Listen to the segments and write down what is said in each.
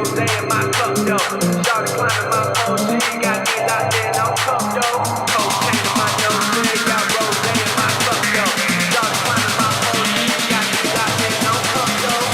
rose in my cup though. Started climbing my OG, got me locked in on cup though. Cocaine in my nose, got rose in my cup though. Started climbing my OG, got me locked in on cup though.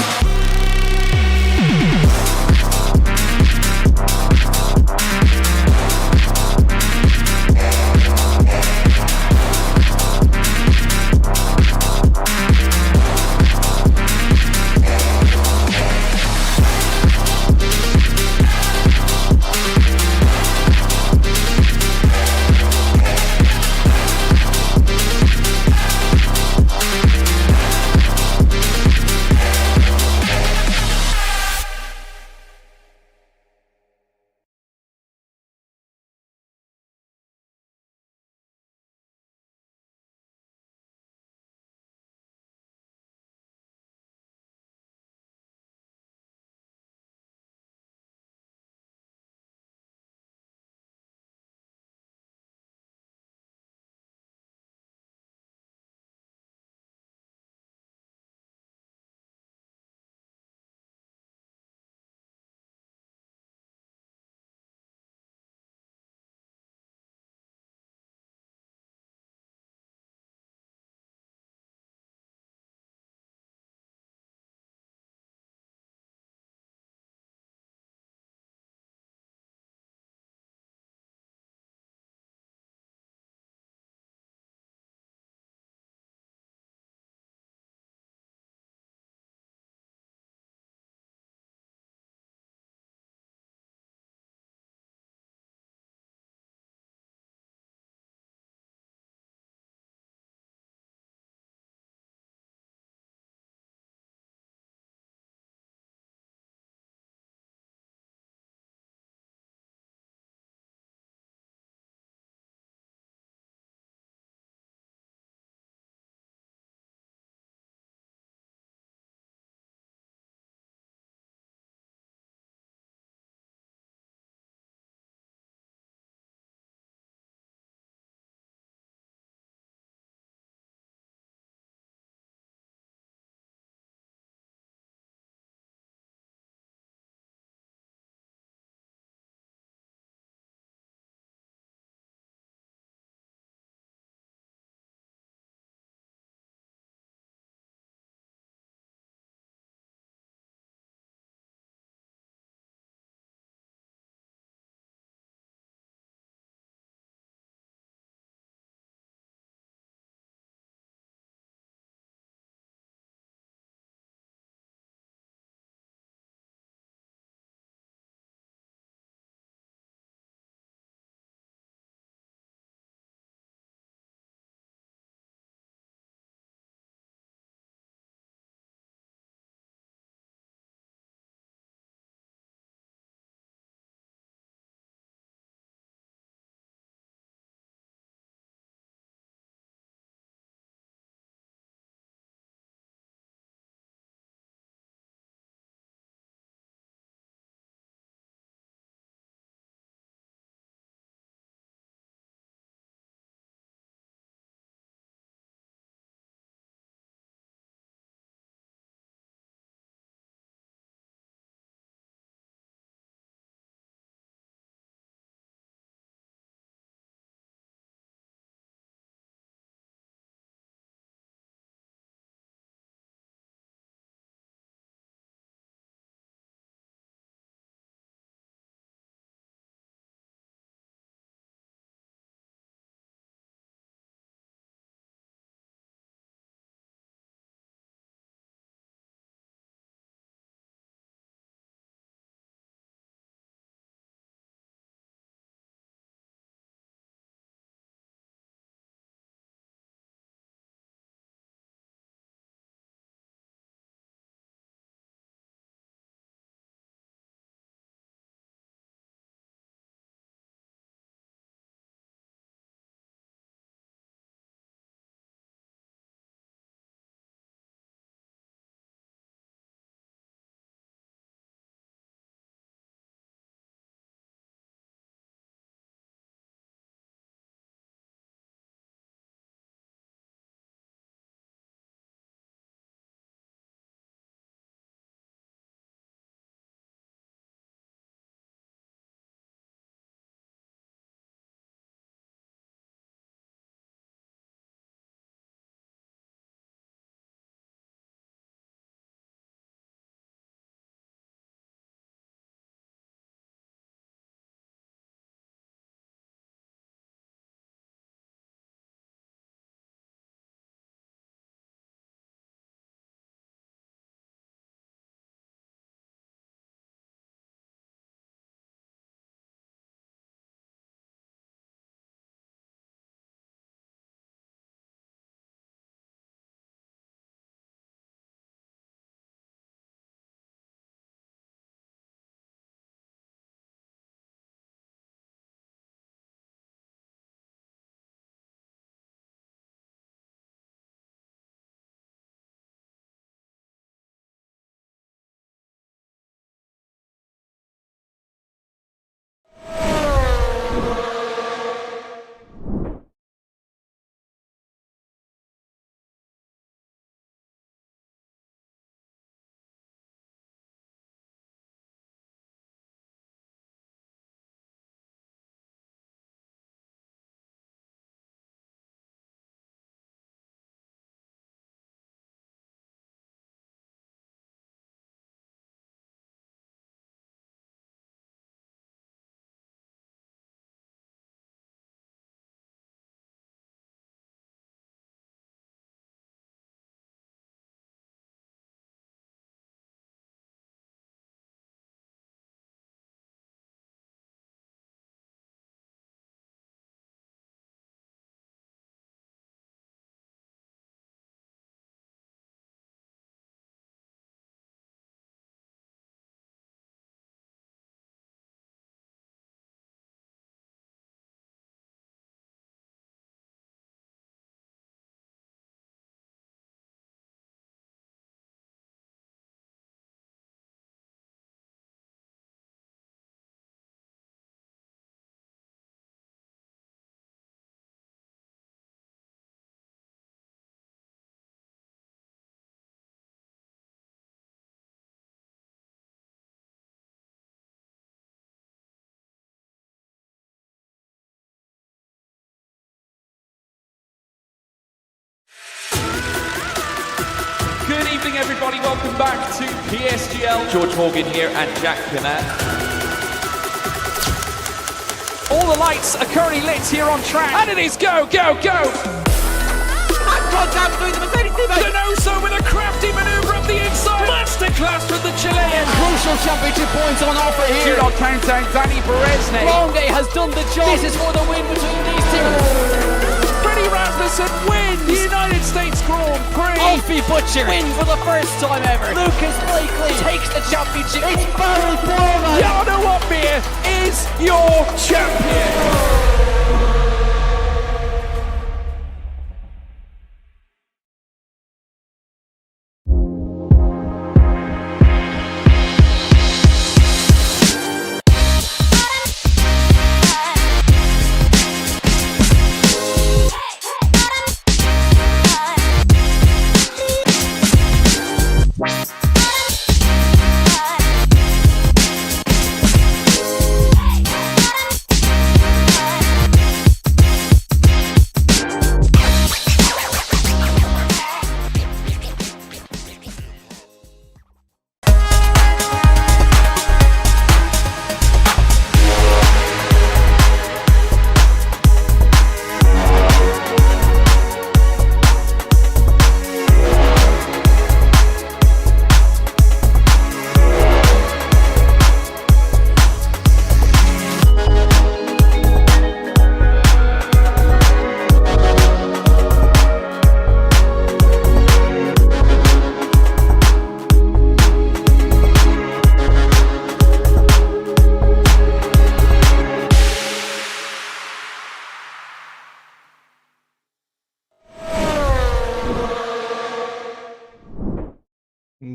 everybody, welcome back to PSGL. George Morgan here and Jack Pinner. All the lights are currently lit here on track, and it is go, go, go! Contact between the Mercedes teammates. Denoso with a crafty manoeuvre up the inside. Masterclass from the Chilean. Crucial championship points on offer here. Do not count down Danny Berezne. Longe has done the job. This is for the win between these two. Freddie Rasmussen wins the United States Grand Prix. Alfie Butcher wins for the first time ever. Lucas Blakely takes the championship. It's Barry Foreman. Jarno Opmeer is your champion.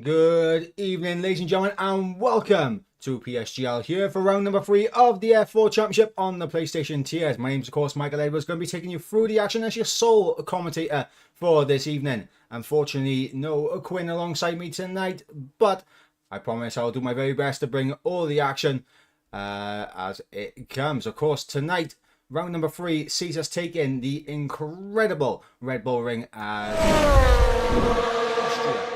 Good evening, ladies and gentlemen, and welcome to PSGL here for round number 3 of the F4 Championship on the PlayStation TS. My name is, of course, Michael Edwards, going to be taking you through the action as your sole commentator for this evening. Unfortunately, no Quinn alongside me tonight, but I promise I'll do my very best to bring all the action as it comes. Of course, tonight, round number 3 sees us take in the incredible Red Bull Ring as Austria.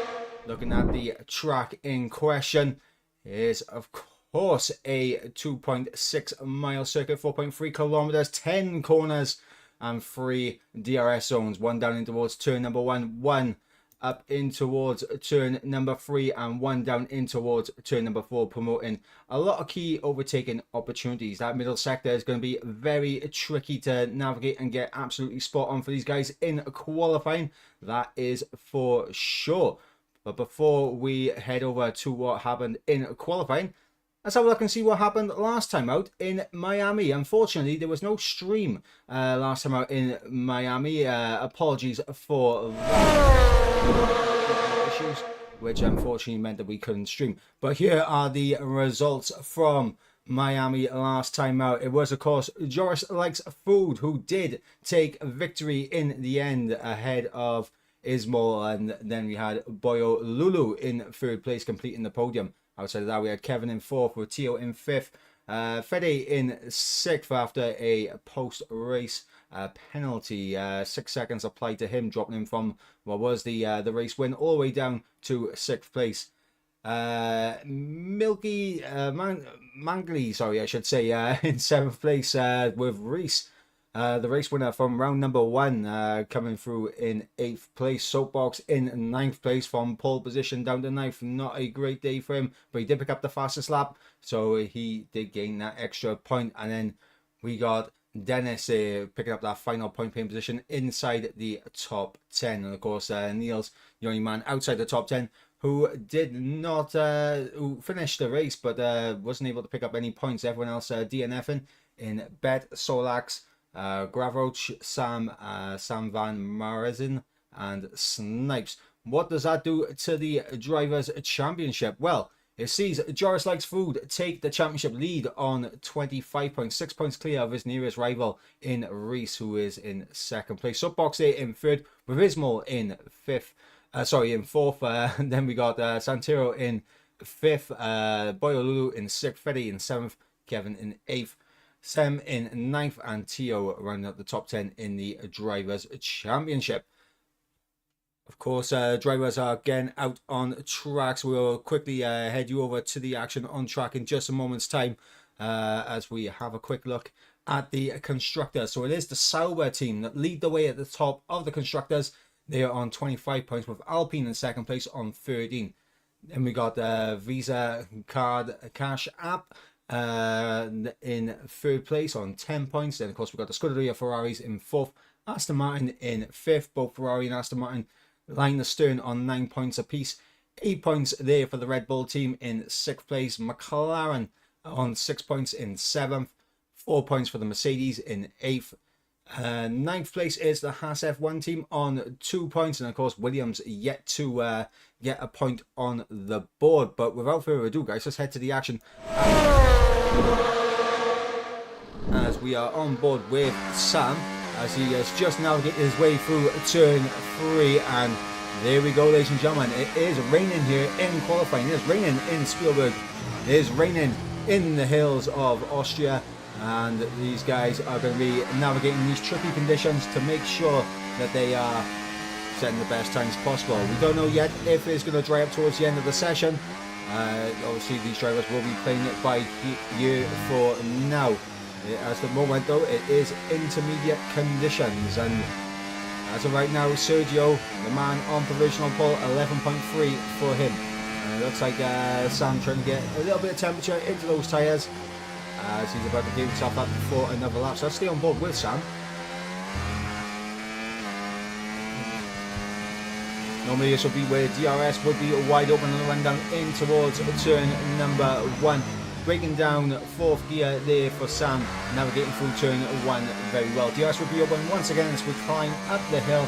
Looking at the track in question is, of course, a 2.6 mile circuit, 4.3 kilometers, 10 corners and 3 DRS zones. One down in towards turn number 1, one up in towards turn number 3, and one down in towards turn number 4, promoting a lot of key overtaking opportunities. That middle sector is going to be very tricky to navigate and get absolutely spot on for these guys in qualifying. That is for sure. But before we head over to what happened in qualifying, let's have a look and see what happened last time out in Miami. Unfortunately, there was no stream last time out in Miami. Apologies for that issues, which unfortunately meant that we couldn't stream. But here are the results from Miami last time out. It was, of course, Joris Likes Food who did take victory in the end ahead of Ismail, and then we had Boyo Lulu in 3rd place, completing the podium. Outside of that, we had Kevin in 4th, with Tio in 5th, Fede in 6th after a post-race penalty. 6 seconds applied to him, dropping him from what was the race win all the way down to 6th place. Mangli, sorry, I should say, in 7th place with Reese. The race winner from round number 1 coming through in 8th place. Soapbox in 9th place from pole position down to 9th. Not a great day for him, but he did pick up the fastest lap, so he did gain that extra point. And then we got Dennis picking up that final point paying position inside the top 10. And of course, Neil's the only man outside the top 10 who did not who finished the race, but wasn't able to pick up any points. Everyone else DNFing in Bet, Solax, Gravroach, Sam Van Marizin and Snipes. What does that do to the Drivers' Championship? Well, it sees Joris Likes Food take the championship lead on 25 points, 6 points clear of his nearest rival in Reese, who is in 2nd place. Soapbox in 3rd, with Ismail in 5th. In 4th. And then we got Santero in 5th, Boyolulu in 6th, Fede in 7th, Kevin in 8th. Sem in 9th, and Tio rounding up the top 10 in the Drivers' Championship. Of course, drivers are again out on tracks. We'll quickly head you over to the action on track in just a moment's time as we have a quick look at the constructors. So it is the Sauber team that lead the way at the top of the constructors. They are on 25 points with Alpine in second place on 13. Then we got Visa Card Cash App in third place on 10 points. Then of course we got the Scuderia Ferraris in fourth, Aston Martin in fifth. Both Ferrari and Aston Martin line astern on 9 points apiece. 8 points there for the Red Bull team in sixth place. McLaren on 6 points in seventh. 4 points for the Mercedes in eighth. Ninth place is the Haas F1 team on 2 points, and of course Williams yet to get a point on the board. But without further ado, guys, let's head to the action as we are on board with Sam as he has just navigated his way through turn 3, and there we go, ladies and gentlemen. It is raining here in qualifying. It is raining in Spielberg. It is raining in the hills of Austria. And these guys are going to be navigating these tricky conditions to make sure that they are setting the best times possible. We don't know yet if it's going to dry up towards the end of the session. Obviously these drivers will be playing it by ear for now. At the moment though, it is intermediate conditions, and as of right now, Sergio, the man on provisional pole, 11.3 for him. And it looks like Sam trying to get a little bit of temperature into those tyres as he's about to give himself up for another lap. So let's stay on board with Sam. Normally this would be where DRS would be wide open on the run down in towards turn number 1. Breaking down fourth gear there for Sam, navigating through turn 1 very well. DRS would be open once again as we climb up the hill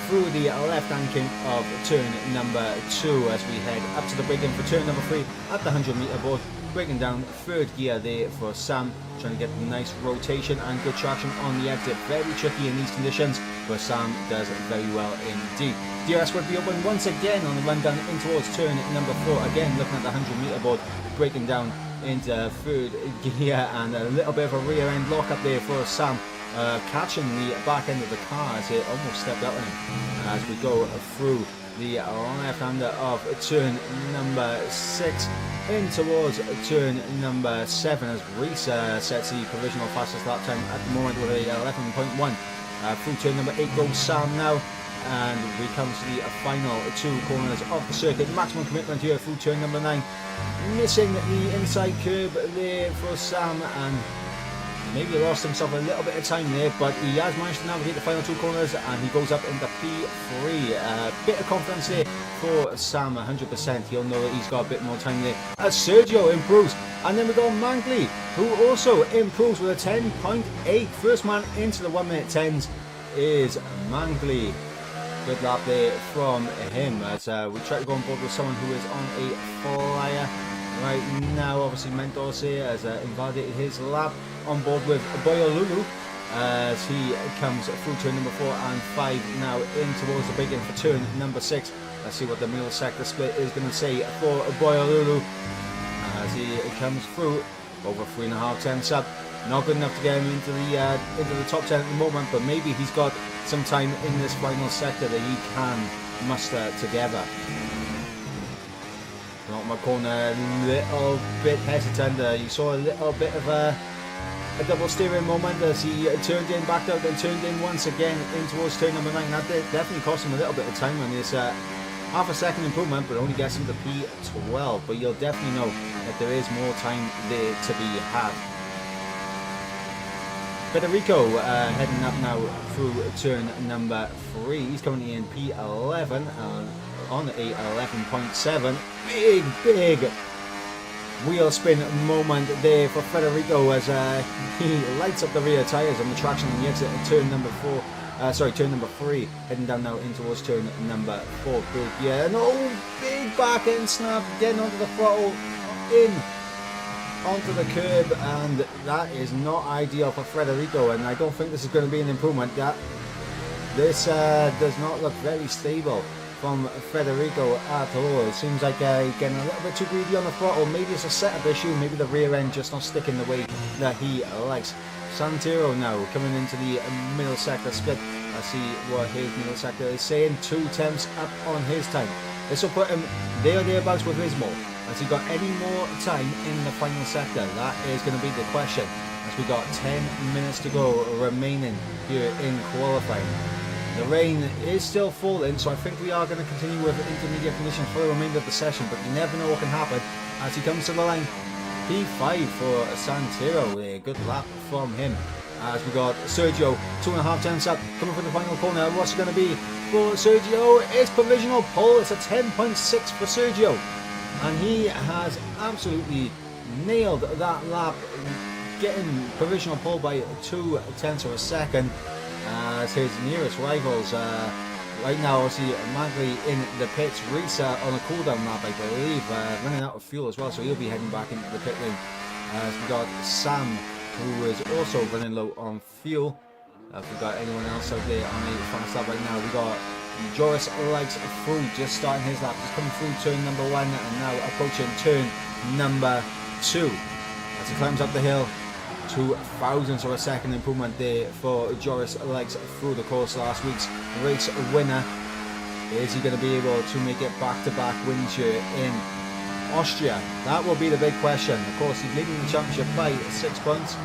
through the left-hand kink of turn number 2 as we head up to the break-in for turn number 3 at the 100-meter board. Breaking down third gear there for Sam, trying to get a nice rotation and good traction on the exit. Very tricky in these conditions, but Sam does very well indeed. DRS would be open once again on the run down in towards turn number 4. Again, looking at the 100-meter board, breaking down into third gear, and a little bit of a rear end lock up there for Sam, catching the back end of the car as it almost stepped out on him as we go through the left-hander of turn number 6 in towards turn number 7 as Reese sets the provisional fastest lap time at the moment with a 11.1. Through turn number 8 goes Sam now, and we come to the final 2 corners of the circuit. Maximum commitment here through turn number 9, missing the inside curb there for Sam, and maybe lost himself a little bit of time there, but he has managed to navigate the final 2 corners and he goes up into P3. Bit of confidence there for Sam, 100%. He'll know that he's got a bit more time there as Sergio improves. And then we got Mangley, who also improves with a 10.8. First man into the 1 minute 10s is Mangley. Good lap there from him as we try to go on board with someone who is on a flyer right now. Obviously Mentos here has invalidated his lap. On board with Boyolulu as he comes through turn number 4 and 5 now in towards the big end for turn number 6. Let's see what the middle sector split is going to say for Boyolulu as he comes through over 3.5 tenths up. Not good enough to get him into the top 10 at the moment, but maybe he's got some time in this final sector that he can muster together. Not my corner, a little bit hesitant. You saw a little bit of a double steering moment as he turned in, backed out, then turned in once again in towards turn number 9. That definitely cost him a little bit of time on this half a second improvement, but only gets him to P12. But you'll definitely know that there is more time there to be had. Federico heading up now through turn number 3. He's coming in P11 on a 11.7. Big wheel spin moment there for Federico as he lights up the rear tyres on the traction on the exit at turn number 3, heading down now in towards turn number 4. Good, yeah, no, big back end snap, getting onto the throttle, in onto the curb, and that is not ideal for Federico, and I don't think this is going to be an improvement. This does not look very stable from Federico at all. It seems like getting a little bit too greedy on the throttle. Maybe it's a setup issue, maybe the rear end just not sticking the way that he likes. Santero now coming into the middle sector split, Let's see what his middle sector is saying. 2 tenths up on his time. This will put him there or thereabouts with Ismo. Has he got any more time in the final sector? That is going to be the question. As we got 10 minutes to go remaining here in qualifying. The rain is still falling, so I think we are going to continue with intermediate conditions for the remainder of the session, but you never know what can happen as he comes to the line. P5 for Santero, a good lap from him. As we got Sergio, 2.5 tenths up, coming for the final corner. What's it going to be for Sergio? It's provisional pole. It's a 10.6 for Sergio. And he has absolutely nailed that lap, getting provisional pole by 2 tenths of a second. As his nearest rivals, right now, obviously, Mangley in the pits. Reese on a cooldown lap, I believe, running out of fuel as well, so he'll be heading back into the pit lane. As we got Sam, who is also running low on fuel. If we got anyone else out there on the fast lap right now, we got Joris Likes through, just starting his lap, just coming through turn number 1 and now approaching turn number 2. As he climbs up the hill, 2 thousandths of a second improvement there for Joris Likes through the course last week's race winner. Is he going to be able to make it back-to-back wins here in Austria? That will be the big question. Of course, he's leading the championship by 6 points.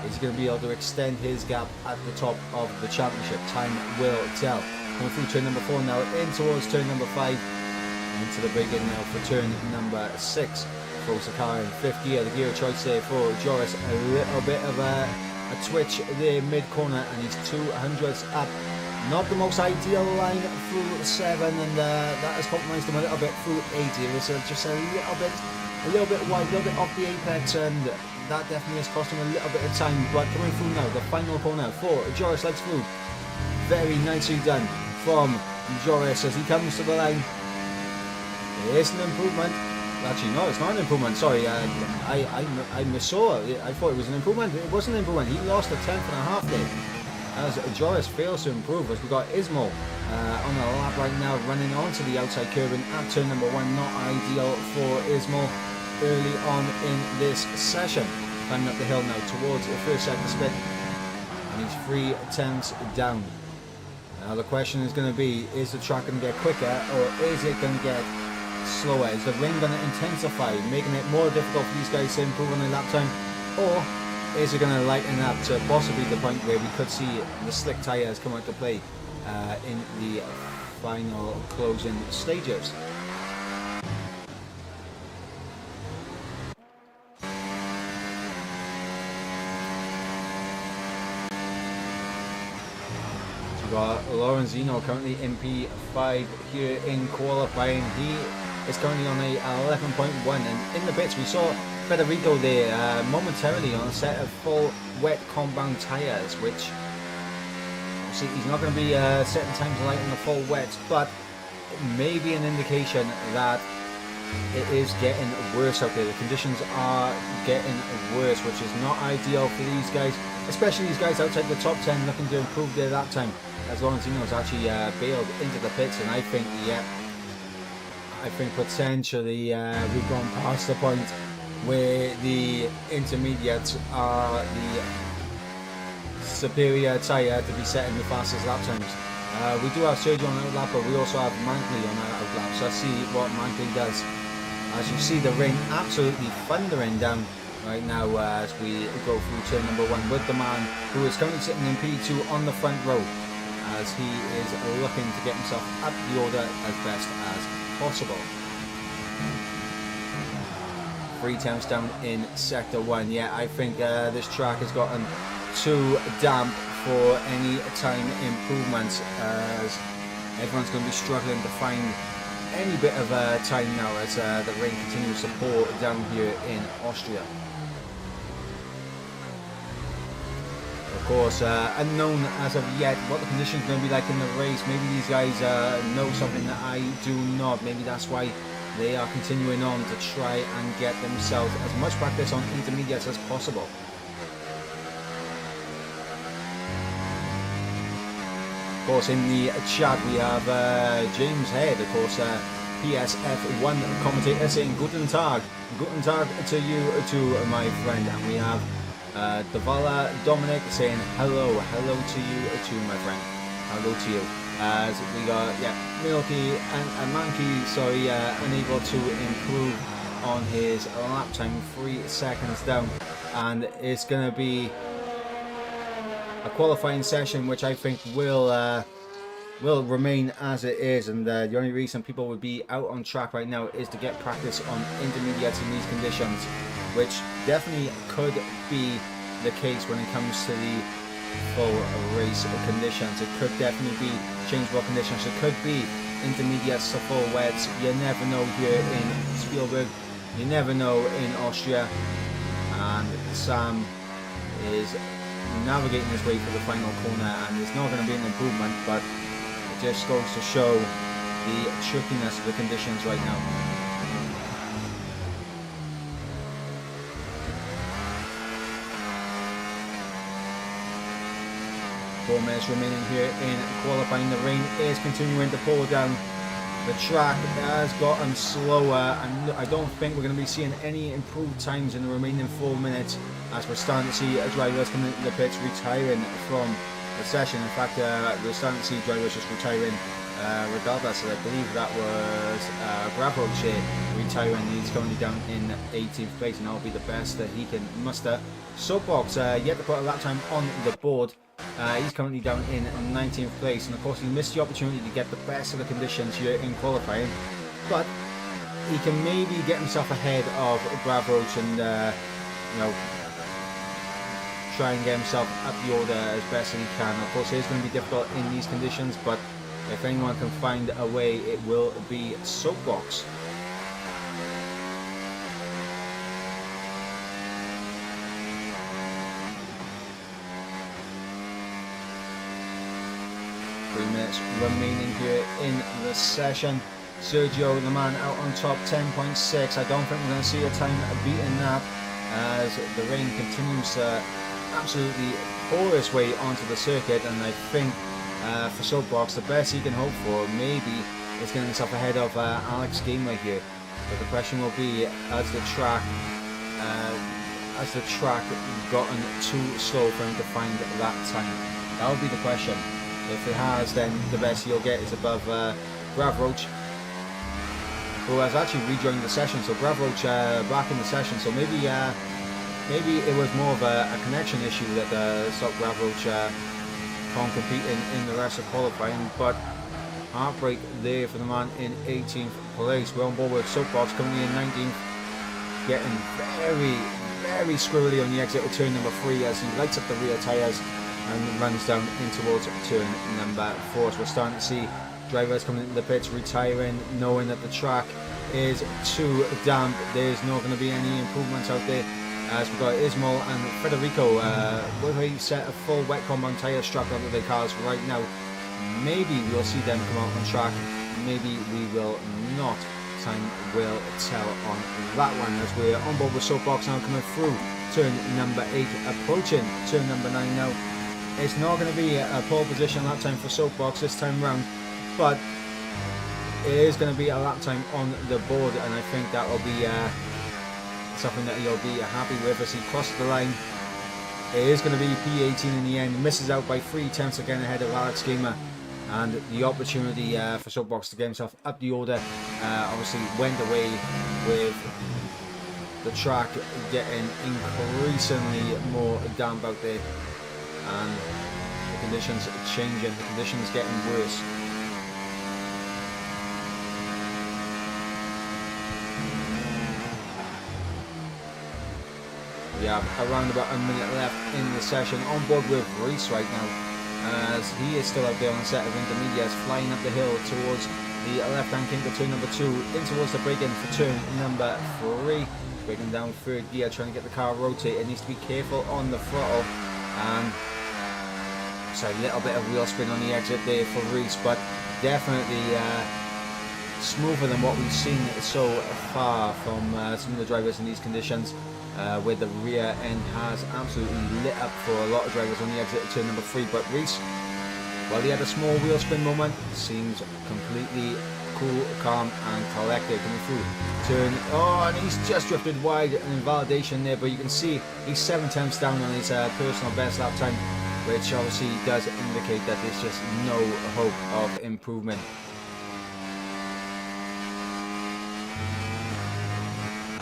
Is he going to be able to extend his gap at the top of the championship? Time will tell. Coming through turn number 4 now, in towards turn number 5, into the big in now for turn number 6. Throws the car in 5th gear. The gear choice there for Joris. A little bit of a twitch there mid-corner, and he's 200ths up. Not the most ideal line through 7, and that has compromised him a little bit through 8. It was just a little bit wide, a little bit off the apex, and that definitely has cost him a little bit of time. But coming through now, the final corner for Joris Likes through. Very nicely done from Joris as he comes to the line. It's an improvement. Actually, no, it's not an improvement. Sorry, I missaw. I thought it was an improvement. It wasn't an improvement. He lost a 10.5 there. As Joris fails to improve, as we got Ismo on the lap right now, running onto the outside curb at turn number 1. Not ideal for Ismo early on in this session. Climbing up the hill now towards the first sector split, and he's 3 tenths down. Now the question is going to be: is the track going to get quicker, or is it going to get slower? Is the rain going to intensify, making it more difficult for these guys to improve on their lap time, or is it going to lighten up to possibly the point where we could see the slick tyres come out to play in the final closing stages? So we've got Lorenzino currently in P5 here in qualifying. He is currently on a 11.1, and in the pits we saw Federico there momentarily on a set of full wet compound tyres, which see he's not going to be setting times light on the full wets, but maybe an indication that it is getting worse out there. The conditions are getting worse, which is not ideal for these guys, especially these guys outside the top 10 looking to improve their lap time, as Lorenzino's actually bailed into the pits. And I think, I think potentially we've gone past the point where the intermediates are the superior tyre to be setting the fastest lap times. We do have Sergio on outlap, but we also have Mankley on our outlap, so let's see what Mankley does. As you see the rain absolutely thundering down right now as we go through turn number 1 with the man who is currently sitting in P2 on the front row, as he is looking to get himself up the order as best as possible. 3 tenths down in sector 1. I think this track has gotten too damp for any time improvements, as everyone's going to be struggling to find any bit of time now as the rain continues to pour down here in Austria. Of course, unknown as of yet what the conditions are going to be like in the race. Maybe these guys know something that I do not. Maybe that's why they are continuing on to try and get themselves as much practice on intermediates as possible. Of course, in the chat we have James Head, of course, PSF1 commentator, saying Guten Tag to you too, my friend. And we have Davala Dominic saying hello to you too, my friend. hello to you. As we got, Milky and Mankey, sorry, unable to improve on his lap time, 3 seconds down, and it's going to be a qualifying session which I think will remain as it is, and the only reason people would be out on track right now is to get practice on intermediates in these conditions, which definitely could be the case when it comes to the full race conditions. It could definitely be changeable conditions. It could be intermediates to full wets. You never know here in Spielberg. You never know in Austria. And Sam is navigating his way for the final corner, and it's not going to be an improvement, but it just goes to show the trickiness of the conditions right now. 4 minutes remaining here in qualifying. The rain is continuing to pour down. The track has gotten slower, and I don't think we're going to be seeing any improved times in the remaining 4 minutes, as we're starting to see drivers coming into the pits retiring from the session. In fact, we're starting to see drivers just retiring regardless. I believe that was Gravroach retiring. He's currently down in 18th place, and that'll be the best that he can muster. Soapbox yet to put a lap time on the board. He's currently down in 19th place, and of course he missed the opportunity to get the best of the conditions here in qualifying, but he can maybe get himself ahead of Gravroach and you know, try and get himself up the order as best as he can. Of course it is going to be difficult in these conditions, but if anyone can find a way, it will be Soapbox. Remaining here in the session. Sergio, the man, out on top, 10.6. I don't think we're going to see a time beating that, as the rain continues to absolutely pour its way onto the circuit. And I think for Soapbox, the best he can hope for maybe is getting himself ahead of Alex Gamer here. But the question will be, has the track gotten too slow for him to find that time? That would be the question. If it has, then the best he'll get is above Gravroach, who has actually rejoined the session. So Gravroach back in the session. So maybe it was more of a connection issue that stopped Gravroach can't compete in the rest of qualifying. But heartbreak there for the man in 18th place. We're on board with Soapbox currently in 19th, getting very squirrely on the exit of turn number 3 as he lights up the rear tyres and runs down in towards turn number 4. So we're starting to see drivers coming into the pits retiring, knowing that the track is too damp. There's not going to be any improvements out there, as we've got Ismail and Federico with a set of full wet compound tyres strapped onto their cars right now. Maybe we'll see them come out on track, maybe we will not. Time will tell on that one, as we're on board with Soapbox now, coming through turn number 8, approaching turn number 9 now. It's not going to be a pole position lap time for Soapbox this time round, but it is going to be a lap time on the board, and I think that will be something that he'll be happy with as he crosses the line. It is going to be P18 in the end. Misses out by 3 tenths again ahead of Alex Gamer, and the opportunity for Soapbox to get himself up the order obviously went away with the track getting increasingly more damp out there, and the conditions changing, the conditions getting worse. We have around about a minute left in the session. On board with Reese right now, as he is still out there on a set of intermediates, flying up the hill towards the left-hand kink of turn number 2, in towards the break-in for turn number 3. Breaking down third gear, trying to get the car rotate. It needs to be careful on the throttle, and so a little bit of wheel spin on the exit there for Reese, but definitely smoother than what we've seen so far from some of the drivers in these conditions, where the rear end has absolutely lit up for a lot of drivers on the exit of turn number 3. But Reese, while he had a small wheel spin moment, seems completely cool, calm and collected coming through turn. Oh, and he's just drifted wide and invalidation there, but you can see he's 7 tenths down on his personal best lap time. which obviously does indicate that there's just no hope of improvement.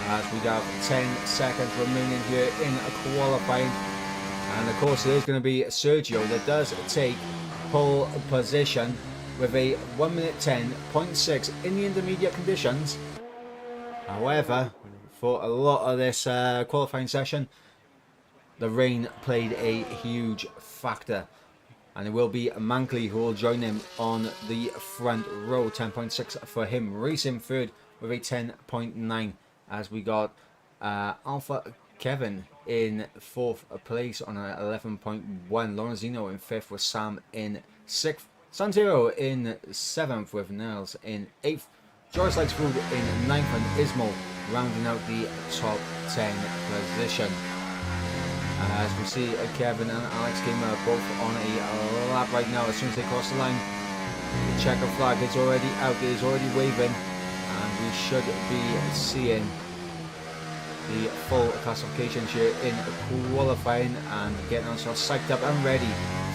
As we have 10 seconds remaining here in qualifying, and of course there's going to be Sergio that does take pole position with a 1 minute 10.6 in the intermediate conditions. However, for a lot of this qualifying session, the rain played a huge factor, and it will be Mankley who will join him on the front row. 10.6 for him. Racing third with a 10.9, as we got Alpha Kevin in 4th place on a 11.1. Lorenzino in 5th with Sam in 6th. Santero in 7th with Nels in 8th. Joyce Likes Food in 9th, and Ismo rounding out the top 10 position. As we see Kevin and Alex Gamer both on a lap right now. As soon as they cross the line, the checker flag is already out, it is already waving, and we should be seeing the full classifications here in qualifying and getting ourselves psyched up and ready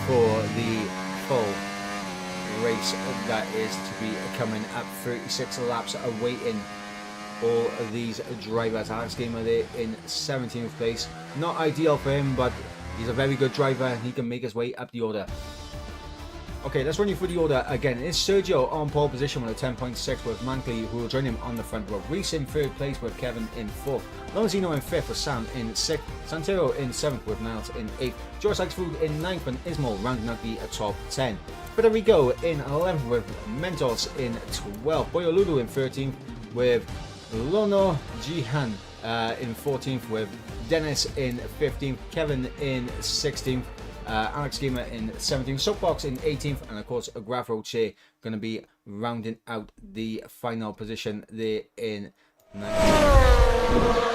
for the full race that is to be coming at 36 laps, awaiting all of these drivers. Alex Gamer there in 17th place. Not ideal for him, but he's a very good driver and he can make his way up the order. Okay, let's run you through the order again. It's Sergio on pole position with a 10.6 with Mankley, who will join him on the front row. Reese in 3rd place with Kevin in 4th. Lorenzino in 5th with Sam in 6th. Santero in 7th with Niles in 8th. George Likes Food in 9th, and Ismail rounding out the top 10. Federico in 11th with Mentos in 12th. Boyoludu in 13th with Lono Jihan in 14th with Dennis in 15th. Kevin in 16th. Alex Gamer in 17th, Soapbox in 18th, and of course Graf Roche going to be rounding out the final position there in 19th.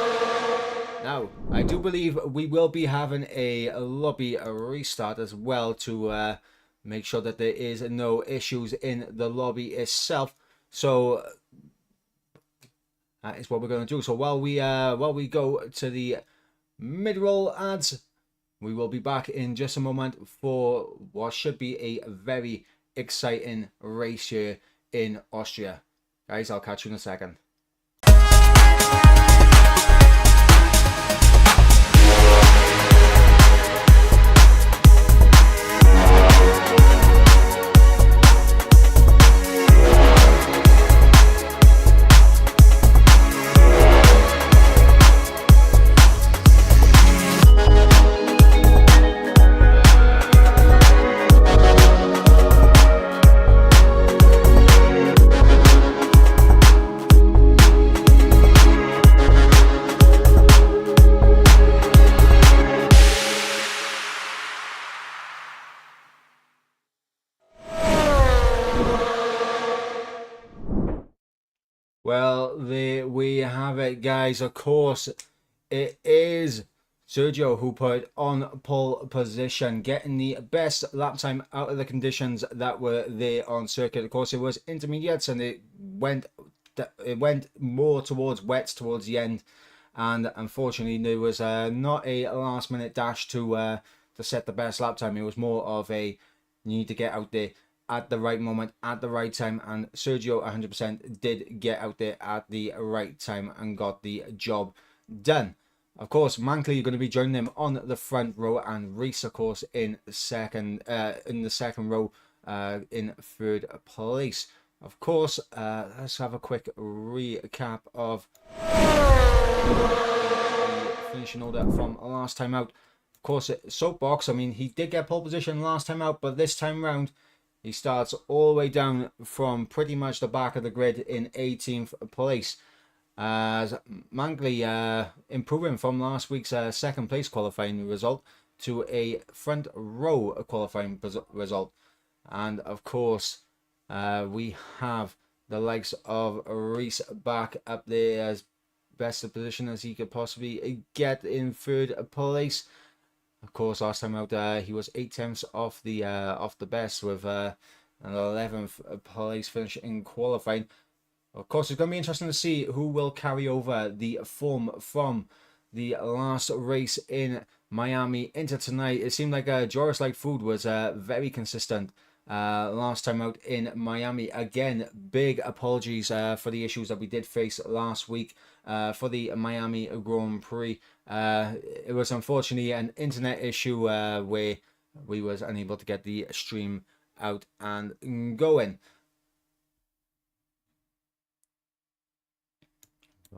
Now, I do believe we will be having a lobby restart as well to make sure that there is no issues in the lobby itself. So that is what we're going to do. So while we go to the mid-roll ads, we will be back in just a moment for what should be a very exciting race here in Austria. Guys, I'll catch you in a second. Well, there we have it, guys. Of course, it is Sergio who put on pole position, getting the best lap time out of the conditions that were there on circuit. Of course, it was intermediates, and it went more towards wets towards the end, and unfortunately, there was not a last-minute dash to set the best lap time. It was more of a you need to get out there at the right moment, at the right time, and Sergio 100% did get out there at the right time and got the job done. Of course, Mankley, you're going to be joining them on the front row, and Reese, of course, in the second row, in 3rd place. Of course, let's have a quick recap of the finishing order from last time out. Of course, Soapbox, I mean, he did get pole position last time out, but this time round, he starts all the way down from pretty much the back of the grid in 18th place. As Mankley improving from last week's 2nd place qualifying result to a front row qualifying result. And of course, we have the likes of Reese back up there as best a position as he could possibly get in 3rd place. Of course, last time out, he was 8/10 off the best with an 11th place finish in qualifying. Of course, it's going to be interesting to see who will carry over the form from the last race in Miami into tonight. It seemed like Joris Light Food was very consistent last time out in Miami. Again, big apologies for the issues that we did face last week for the Miami Grand Prix. It was unfortunately an internet issue where we was unable to get the stream out and going.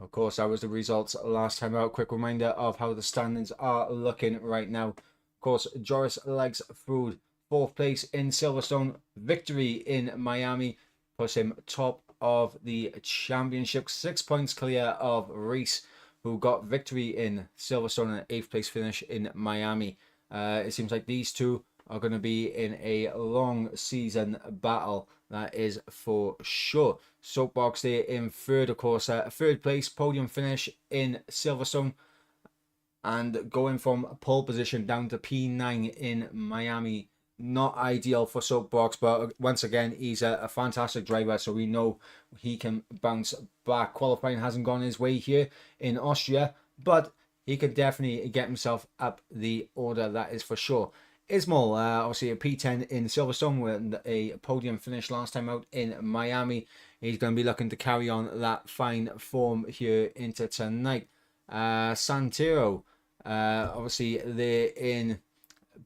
Of course, that was the results last time out. Quick reminder of how the standings are looking right now. Of course, Joris Likes Food, 4th place in Silverstone. Victory in Miami puts him top of the championship. 6 points clear of Reese, who got victory in Silverstone and an 8th place finish in Miami. It seems like these two are going to be in a long season battle, that is for sure. Soapbox there in 3rd, of course, 3rd place podium finish in Silverstone, and going from pole position down to P9 in Miami. Not ideal for Soapbox, but once again, he's a fantastic driver, so we know he can bounce back. Qualifying hasn't gone his way here in Austria, but he could definitely get himself up the order, that is for sure. Ismail, obviously a P10 in Silverstone with a podium finish last time out in Miami. He's going to be looking to carry on that fine form here into tonight. Santero, obviously they're in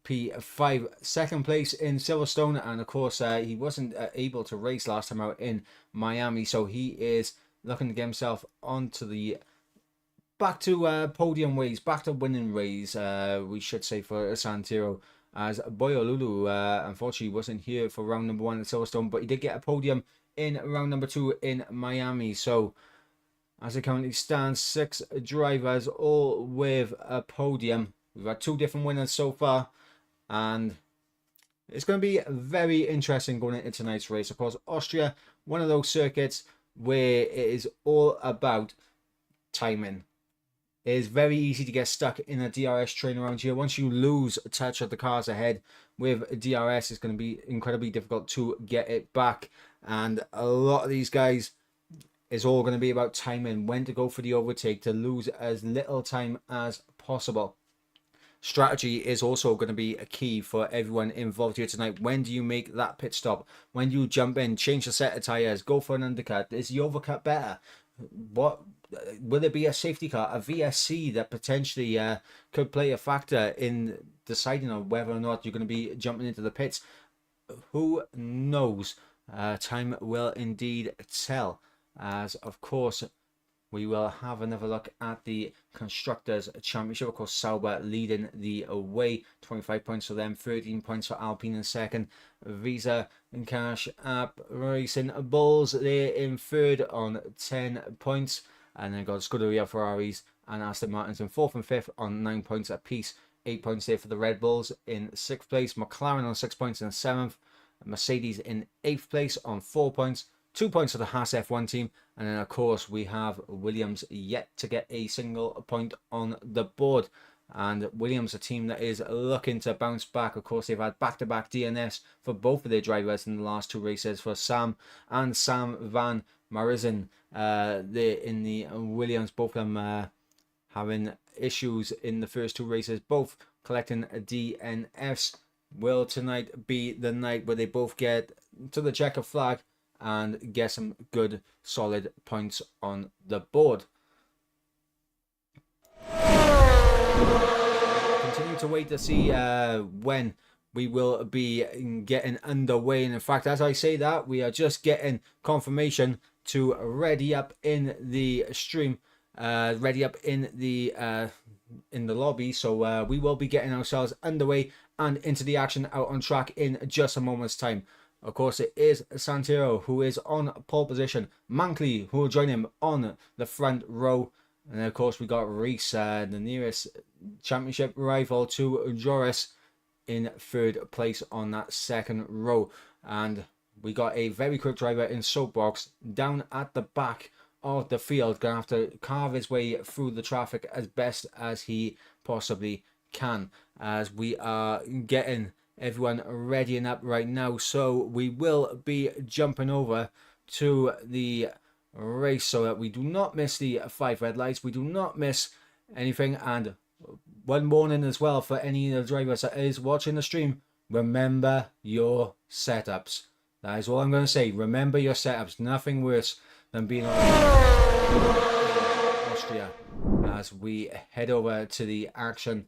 P5, 2nd place in Silverstone, and of course he wasn't able to race last time out in Miami, so he is looking to get himself onto the back to podium ways, back to winning ways, we should say, for Santero, as Boyolulu unfortunately wasn't here for round number 1 at Silverstone, but he did get a podium in round number 2 in Miami. So as it currently stands, 6 drivers all with a podium. We've had 2 different winners so far, and it's going to be very interesting going into tonight's race. Of course, Austria, one of those circuits where it is all about timing. It is very easy to get stuck in a DRS train around here. Once you lose touch of the cars ahead with DRS, it's going to be incredibly difficult to get it back. And a lot of these guys is all going to be about timing, when to go for the overtake to lose as little time as possible. Strategy is also going to be a key for everyone involved here tonight. When do you make that pit stop? When do you jump in, change the set of tyres, go for an undercut? Is the overcut better? What will it be, a safety car, a VSC that potentially could play a factor in deciding on whether or not you're going to be jumping into the pits? Who knows? Time will indeed tell, as of course we will have another look at the Constructors' Championship. Of course, Sauber leading the way, 25 points for them, 13 points for Alpine in 2nd. Visa and Cash App Racing Bulls there in 3rd on 10 points. And then got Scuderia Ferraris and Aston Martins in 4th and 5th on 9 points apiece. 8 points there for the Red Bulls in 6th place. McLaren on 6 points in 7th. Mercedes in 8th place on 4 points. 2 points for the Haas F1 team. And then, of course, we have Williams yet to get a single point on the board. And Williams, a team that is looking to bounce back. Of course, they've had back-to-back DNFs for both of their drivers in the last 2 races, for Sam and Sam Van Marissen. They're in the Williams, both of them having issues in the first 2 races, both collecting DNFs. Will tonight be the night where they both get to the checker flag and get some good solid points on the board? Continue to wait to see when we will be getting underway, and in fact, as I say that, we are just getting confirmation to ready up in the stream, ready up in the lobby, so we will be getting ourselves underway and into the action out on track in just a moment's time. Of course, it is Santero who is on pole position. Mankley who will join him on the front row. And then, of course, we got Reese, the nearest championship rival to Joris, in 3rd place on that 2nd row. And we got a very quick driver in Soapbox down at the back of the field, going to have to carve his way through the traffic as best as he possibly can, as we are getting everyone readying up right now. So we will be jumping over to the race so that we do not miss the 5 red lights, we do not miss anything, and one warning as well for any of the drivers that is watching the stream. Remember your setups. That is all I'm going to say. Remember your setups. Nothing worse than being on Austria as we head over to the action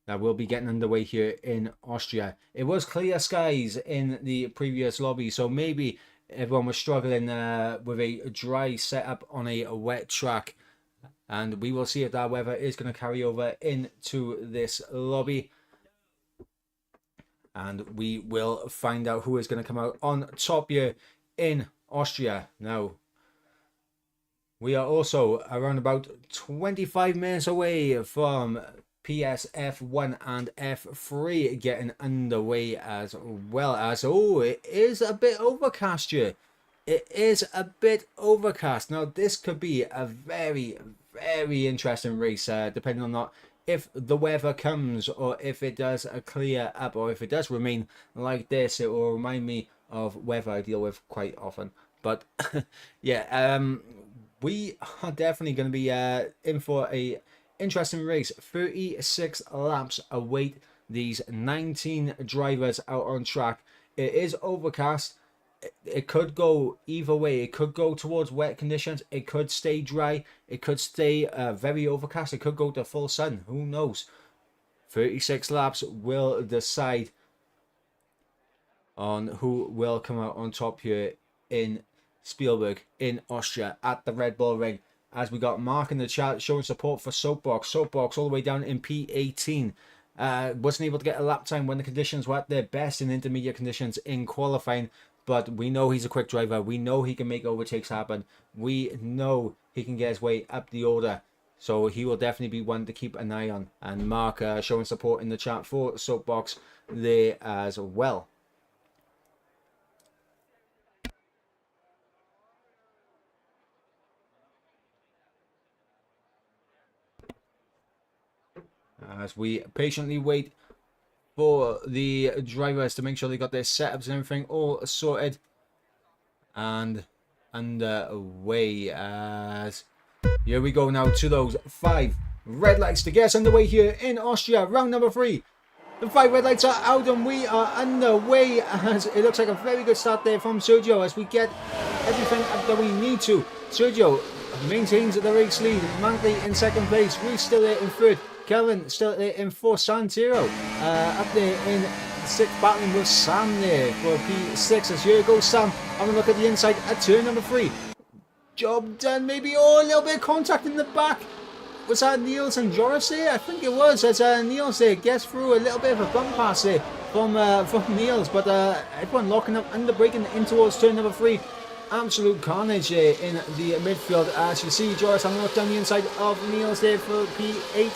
that will be getting underway here in Austria. It was clear skies in the previous lobby, so maybe everyone was struggling with a dry setup on a wet track. And we will see if that weather is going to carry over into this lobby. And we will find out who is going to come out on top here in Austria. Now, we are also around about 25 minutes away from PSF1 and F3 getting underway, as well as, oh, it is a bit overcast here. It is a bit overcast. Now, this could be a very, very interesting race, depending on not if the weather comes or if it does clear up, or if it does remain like this. It will remind me of weather I deal with quite often. But yeah, we are definitely going to be in for a interesting race. 36 laps await these 19 drivers out on track. It is overcast. It could go either way. It could go towards wet conditions. It could stay dry. It could stay very overcast. It could go to full sun. Who knows? 36 laps will decide on who will come out on top here in Spielberg in Austria at the Red Bull Ring. As we got Mark in the chat showing support for Soapbox. Soapbox all the way down in P18. Wasn't able to get a lap time when the conditions were at their best in intermediate conditions in qualifying. But we know he's a quick driver. We know he can make overtakes happen. We know he can get his way up the order. So he will definitely be one to keep an eye on. And Mark showing support in the chat for Soapbox there as well. As we patiently wait for the drivers to make sure they got their setups and everything all sorted and underway, as here we go now to those 5 red lights to get us underway here in Austria, round number 3. The 5 red lights are out and we are underway, as it looks like a very good start there from Sergio as we get everything that we need to. Sergio maintains the race lead, Mantley in second place, Reese still there in third, Kelvin still there in 4th, Santero up there in 6th, battling with Sam there for P6. As here goes Sam, having a look at the inside at turn number 3. Job done, maybe, oh, a little bit of contact in the back. Was that Niels and Joris there? I think it was, as Niels there gets through a little bit of a bump pass there from Niels, but everyone locking up under braking in towards turn number 3. Absolute carnage there in the midfield, as you see Joris having a look down the inside of Niels there for P8.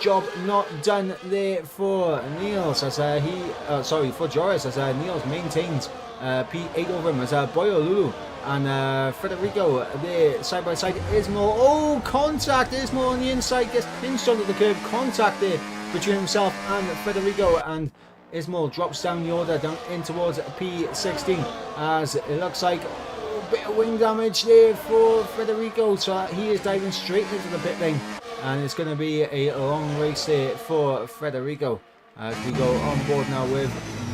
Job not done there for Niels, as for Joris, as Niels maintains P8 over him, as Boyo Lulu and Federico there side by side. Ismail, oh, contact! Ismail on the inside gets pinched onto the curb. Contact there between himself and Federico, and Ismail drops down the order down in towards P16, as it looks like a bit of wing damage there for Federico, so he is diving straight into the pit lane. And it's going to be a long race there for Federico as we go on board now with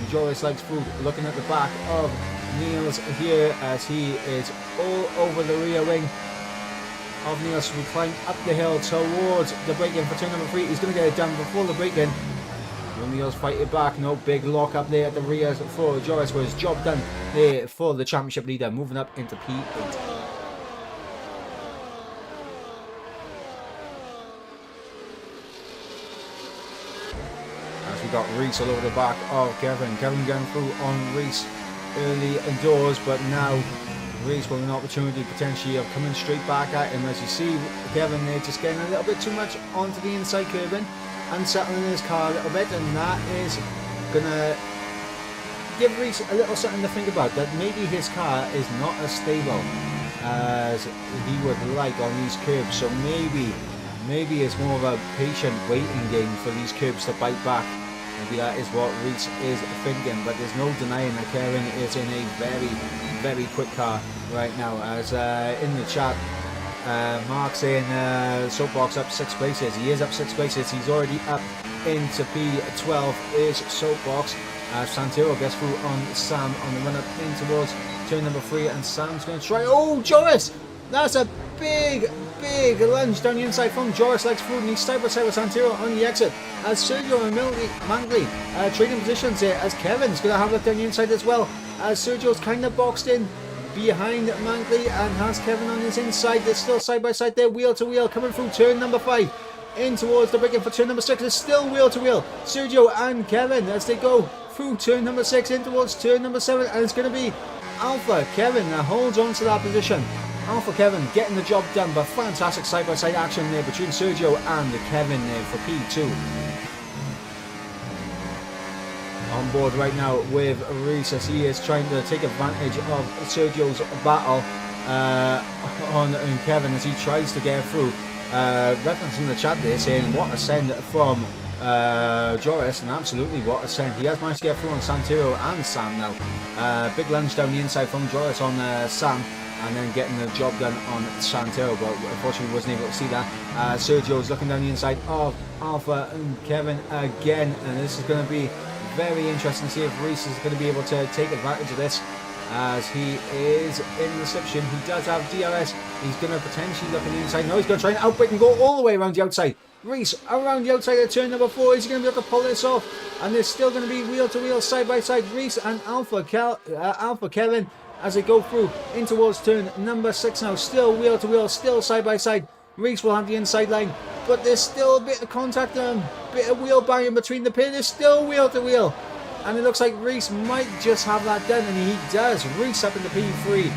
Joris Likes Food looking at the back of Niels here, as he is all over the rear wing of Niels. We climb up the hill towards the break-in for turn number 3. He's going to get it done before the break-in. Will Niels fight it back? No, big lock up there at the rear for Joris, was job done there for the championship leader, moving up into P8. Got Reese all over the back of Kevin. Kevin going through on Reese early indoors, but now Reese with an opportunity potentially of coming straight back at him. As you see Kevin there just getting a little bit too much onto the inside curbing and settling his car a little bit, and that is gonna give Reese a little something to think about, that maybe his car is not as stable as he would like on these curbs. So maybe it's more of a patient waiting game for these curbs to bite back. Maybe that is what Reese is thinking, but there's no denying that Kevin is in a very, very quick car right now. As in the chat, Mark saying Soapbox up 6 places. He is up 6 places. He's already up into P12 is Soapbox. Santero gets through on Sam on the run up in towards turn number 3, and Sam's going to try. Oh, Joris! That's a big lunge down the inside from Joris. Legs through, and he's side by side with Santero on the exit. As Sergio and Mangley trading positions here, as Kevin's going to have a look down the inside as well. As Sergio's kind of boxed in behind Mangley and has Kevin on his inside. They're still side by side there, wheel to wheel, coming through turn number 5. In towards the break-in for turn number 6. It's still wheel to wheel. Sergio and Kevin as they go through turn number 6 in towards turn number 7, and it's going to be Alpha Kevin that holds on to that position. Alpha Kevin getting the job done, but fantastic side-by-side action there between Sergio and Kevin there for P2. On board right now with Reese as he is trying to take advantage of Sergio's battle on Kevin as he tries to get through. Reference in the chat there saying what a send from Joris, and absolutely what a send. He has managed to get through on Santero and Sam now. Big lunge down the inside from Joris on Sam, and then getting the job done on Santero, but unfortunately wasn't able to see that. Sergio's looking down the inside of Alpha and Kevin again, and this is going to be very interesting to see if Reese is going to be able to take advantage of this, as he is in reception. He does have DRS. He's going to potentially look on the inside. No, he's going to try and outbreak and go all the way around the outside. Reese around the outside of turn number 4. Is he going to be able to pull this off? And there's still going to be wheel to wheel, side by side. Reese and Alpha Kevin as they go through in towards turn number 6 now. Still wheel to wheel, still side by side. Reese will have the inside line, but there's still a bit of contact, bit of wheel bang in between the pair. There's still wheel to wheel, and it looks like Reese might just have that done, and he does. Reese up into P3.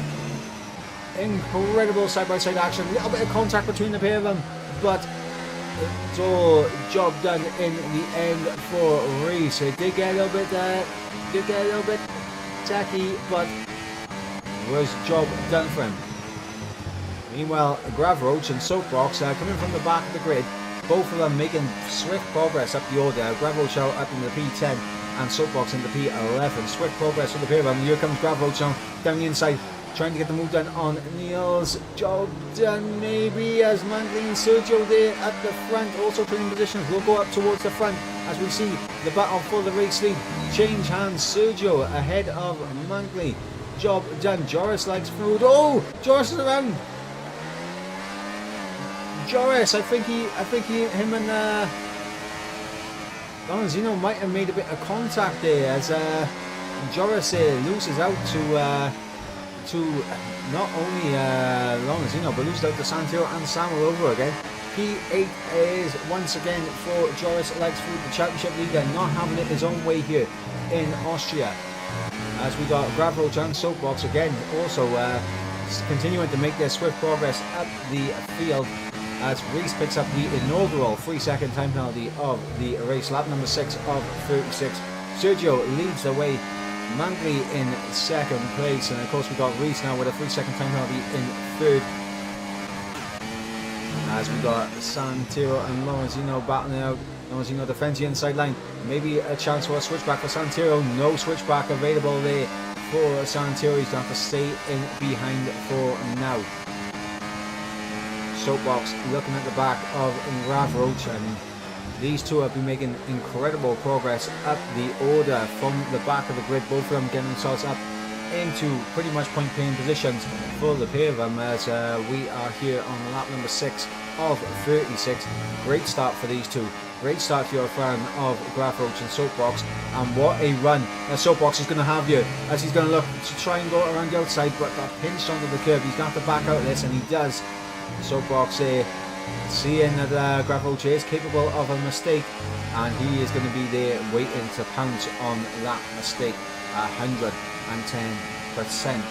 Incredible side-by-side action. A little bit of contact between the pair of them, but it's all job done in the end for Reese. It did get a little bit tacky, but was job done for him. Meanwhile, Grav Roach and Soapbox coming from the back of the grid, both of them making swift progress up the order. Grav Roach out up in the P10 and Soapbox in the P11. Swift progress for the pair of them. Here comes Grav Roach down the inside, trying to get the move done on Niels. Job done maybe, as Mangley and Sergio there at the front, also trading positions. We'll go up towards the front as we see the battle for the race lead change hands. Sergio ahead of Mangley. Job done. Joris likes food. Oh, Joris is around. Joris, I think him and Lorenzino might have made a bit of contact there, as Joris loses out to not only Lorenzino, but loses out to Santero and Sam all over again. P8 is once again for Joris Legs through the championship leader, not having it his own way here in Austria. As we got Grav Roach and Soapbox again, also continuing to make their swift progress up the field, as Reese picks up the inaugural 3-second time penalty of the race, lap number 6 of 36. Sergio leads the way, Mangley in second place, and of course we got Reese now with a 3-second time penalty in third. As we got Santero and Lorenzino battling out. Lorenzino defends the inside line, maybe a chance for a switchback for Santero. No switchback available there for Santero. He's going to have to stay in behind for now. Soapbox looking at the back of Grav Roach, and these two have been making incredible progress up the order from the back of the grid. Both of them getting themselves up into pretty much point playing positions for the pair of them, as we are here on lap number 6 of 36. Great start for these two. Great start if you're a fan of Grav Roach and Soapbox, and what a run Soapbox is going to have here, as he's going to look to try and go around the outside, but got pinched onto the curb. He's going to have to back out of this, and he does. Soapbox seeing that Grav Roach is capable of a mistake, and he is going to be there waiting to pounce on that mistake 110%.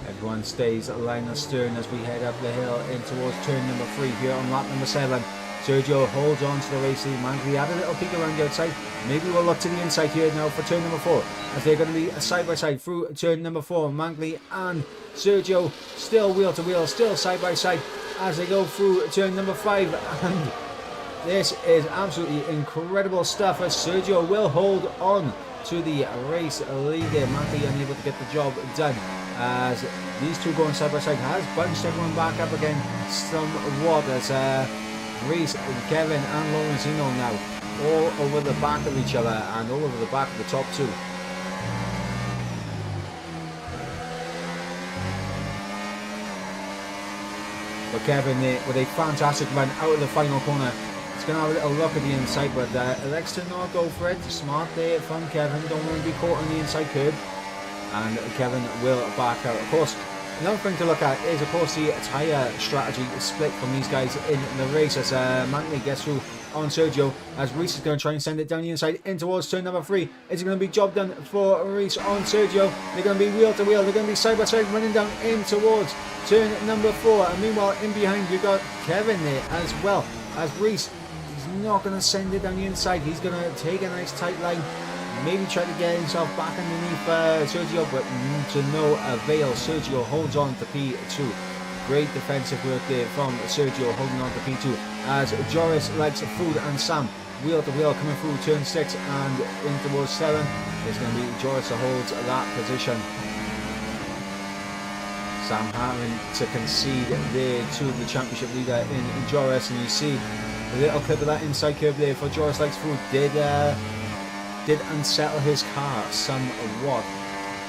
Everyone stays line astern as we head up the hill in towards turn number 3 here on lap number 7. Sergio holds on to the race lead. Mangley had a little peek around the outside. Maybe we'll look to the inside here now for turn number 4, as they're going to be side by side through turn number 4. Mangley and Sergio still wheel to wheel, still side by side. as they go through turn number 5. And this is absolutely incredible stuff as Sergio will hold on to the race lead there. Mantley unable to get the job done as these two going side by side has bunched everyone back up again somewhat as Reese, Kevin and Lorenzino now all over the back of each other and all over the back of the top two. But Kevin with a fantastic run out of the final corner. He's going to have a little look at the inside, but elects to not go for it. Smart there from Kevin. Don't want to be caught on the inside curb. And Kevin will back out. Of course, another thing to look at is, of course, the tyre strategy split from these guys in the race as Mantley gets through on Sergio as Reese is going to try and send it down the inside in towards turn number 3. Is it going to be job done for Reese on Sergio? They're going to be wheel to wheel. They're going to be side by side running down in towards turn number 4. And meanwhile, in behind, you've got Kevin there as well as Reese. He's not going to send it down the inside. He's going to take a nice tight line. Maybe try to get himself back underneath Sergio, but to no avail. Sergio holds on to P2. Great defensive work there from Sergio holding on to P2 as Joris likes food and Sam wheel to wheel coming through turn 6 and in towards 7. It's going to be Joris that holds that position. Sam having to concede there to the championship leader in Joris, and you see a little clip of that inside curve there for Joris likes food did unsettle his car somewhat,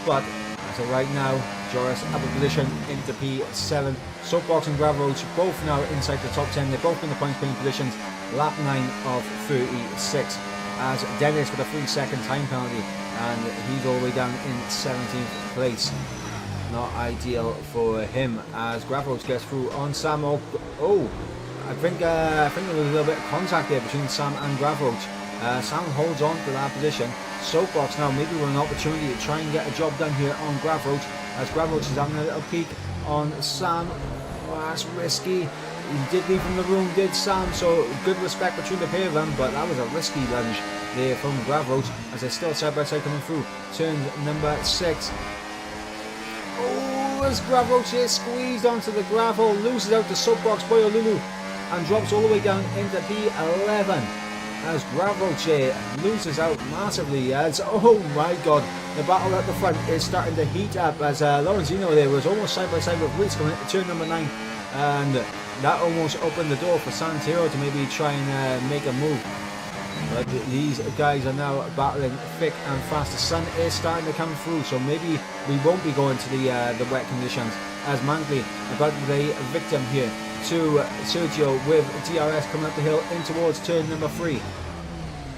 but as of right now, Joris up a position into P7. Soapbox and Gravel Roach both now inside the top 10. They're both in the points playing positions. Lap 9 of 36 as Dennis with a 3-second time penalty, and he's all the way down in 17th place. Not ideal for him as Gravel Roach gets through on Sam. I think there was a little bit of contact there between Sam and Gravel Roach. Sam holds on to that position. Soapbox now maybe with an opportunity to try and get a job done here on Gravel Roach as Gravel Roach is having a little peek on Sam. That's risky. He did leave from the room, did Sam, so good respect between the pair of them, but that was a risky lunge there from Gravel Roach as they're still side by side coming through turn number 6. As Gravel Roach is squeezed onto the gravel, loses out to Soapbox Boyolulu and drops all the way down into P11 as Gravel Roach loses out massively as, oh my god, the battle at the front is starting to heat up as Lorenzino there was almost side by side with Reese coming into turn number 9, and that almost opened the door for Santero to maybe try and make a move. But these guys are now battling thick and fast. The sun is starting to come through, so maybe we won't be going to the wet conditions as Mantley about to be a victim here to Sergio with DRS coming up the hill in towards turn number 3.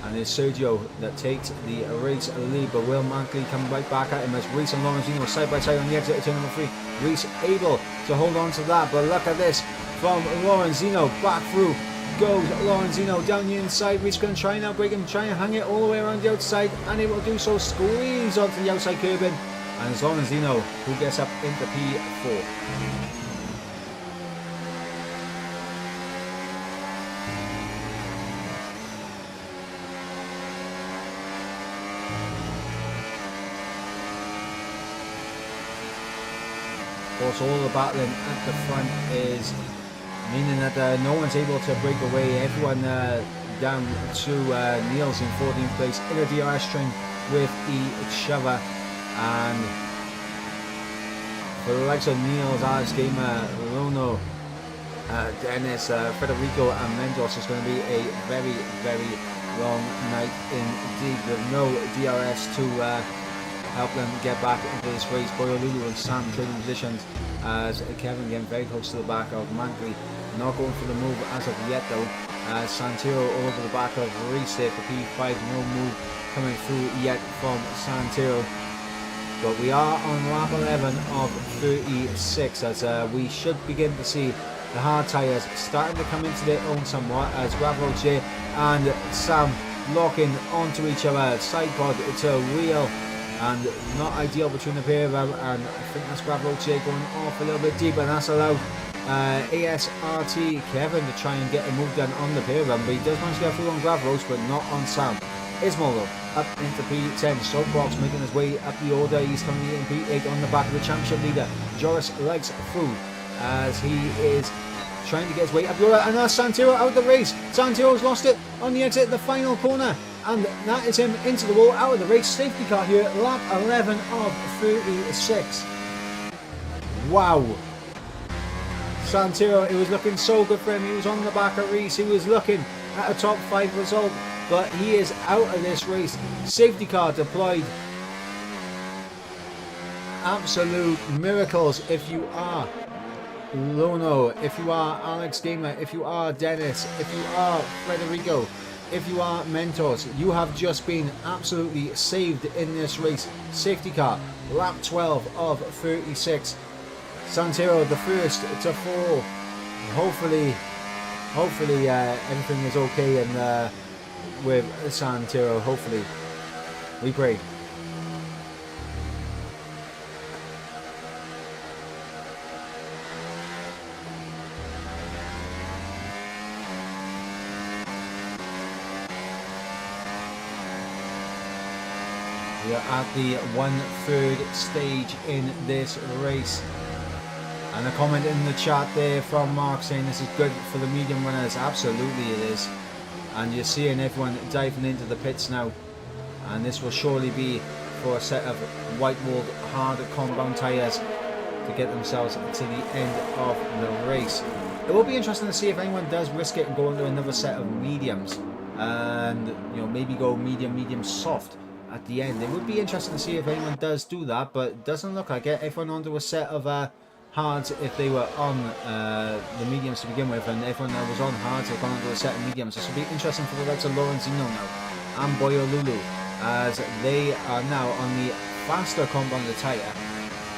And it's Sergio that takes the race lead, but will Mantley come right back at him as Reese and Lorenzino side by side on the exit of turn number 3. Reese able to hold on to that, but look at this from Lorenzino, back through goes Lorenzino down the inside. Reese going to try now break him, try and hang it all the way around the outside, and it will do so, squeeze onto the outside curbing, and it's Lorenzino who gets up into P4. Of course, all the battling at the front is meaning that no one's able to break away. Everyone down to Niels in 14th place in a DRS string with each other, and for the likes of Niels, Alex Gamer, Rono, Dennis, Federico and Mendoza, it's going to be a very, very long night indeed with no DRS to help them get back into this race. Boyolulu and Sam trading positions as Kevin getting very close to the back of Mantley. Not going for the move as of yet though. Santero all over the back of Reese there for P5. No move coming through yet from Santero. But we are on lap 11 of 36 as we should begin to see the hard tyres starting to come into their own somewhat as Gravel Roach and Sam locking onto each other. Side pod to wheel, and not ideal between the pair of them, and I think that's Gravel Roach going off a little bit deeper, and that's allowed ASRT Kevin to try and get a move done on the pair of them, but he does manage to get through on Gravel Roach but not on Sam. Ismail up into P10, Soapbox making his way up the order. He's coming in P8 on the back of the championship leader Joris likes food as he is trying to get his way up. And that's Santero out of the race. Santero's lost it on the exit, the final corner. And that is him into the wall, out of the race. Safety car here, lap 11 of 36. Wow. Santero, it was looking so good for him. He was on the back of Reese. He was looking at a top 5 result. But he is out of this race. Safety car deployed. Absolute miracles if you are Lono, if you are Alex Gamer, if you are Dennis, if you are Federico, if you are Mentos, you have just been absolutely saved in this race. Safety car, lap 12 of 36. Santero, the first to fall. Hopefully everything is okay and with Santero. Hopefully, we pray. We are at the 1/3 stage in this race. And a comment in the chat there from Mark saying this is good for the medium runners. Absolutely it is. And you're seeing everyone diving into the pits now. And this will surely be for a set of white-walled hard compound tyres to get themselves to the end of the race. It will be interesting to see if anyone does risk it and go into another set of mediums. And maybe go medium soft at the end. It would be interesting to see if anyone does do that, but it doesn't look like it. Everyone onto a set of hards if they were on the mediums to begin with, and everyone that was on hards have gone onto a set of mediums. This will be interesting for the likes of Lorenzino now and Boyo Lulu, as they are now on the faster compounded tyre.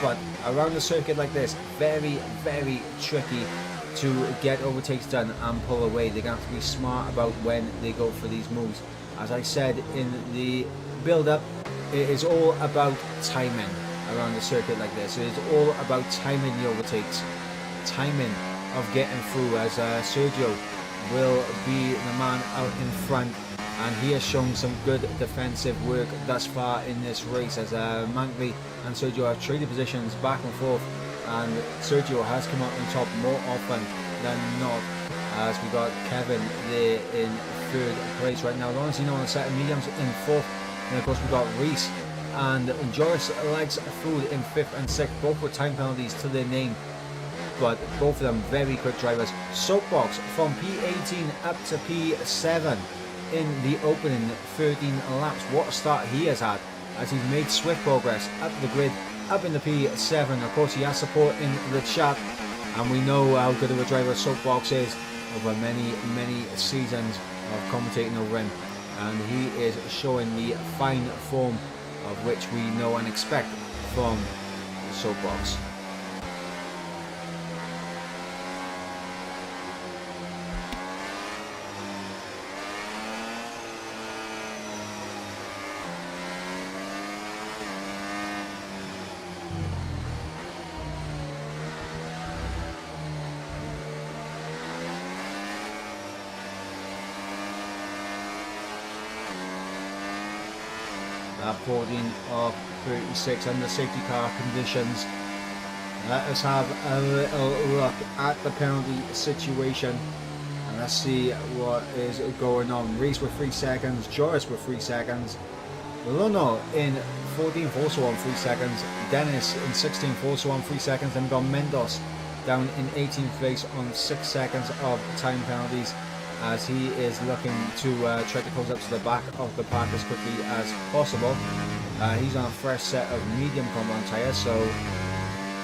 But around a circuit like this, very tricky to get overtakes done and pull away. They're going to have to be smart about when they go for these moves. As I said in the build-up, it is all about timing around a circuit like this. It is all about timing the overtakes, timing of getting through, as Sergio will be the man out in front, and he has shown some good defensive work thus far in this race, as Mangley and Sergio have traded positions back and forth, and Sergio has come out on top more often than not, as we got Kevin there in 3rd place right now. Lawrence, on a set of mediums in 4th. And of course we got Reese and Joris Legs Food in 5th and 6th, both with time penalties to their name, but both of them very quick drivers. Soapbox from P18 up to P7 in the opening 13 laps. What a start he has had, as he's made swift progress up the grid, up in the P7. Of course he has support in the chat, and we know how good of a driver Soapbox is over many seasons of commentating over him. And he is showing the fine form of which we know and expect from Soapbox. Lap 14 of 36 under safety car conditions. Let us have a little look at the penalty situation, and let's see what is going on. Reese with 3 seconds, Joris with 3 seconds, Luno in 14th also on 3 seconds, Dennis in 16th also on 3 seconds, and we got Mendos down in 18th place on 6 seconds of time penalties, as he is looking to try to close up to the back of the pack as quickly as possible. He's on a fresh set of medium compound tyres, so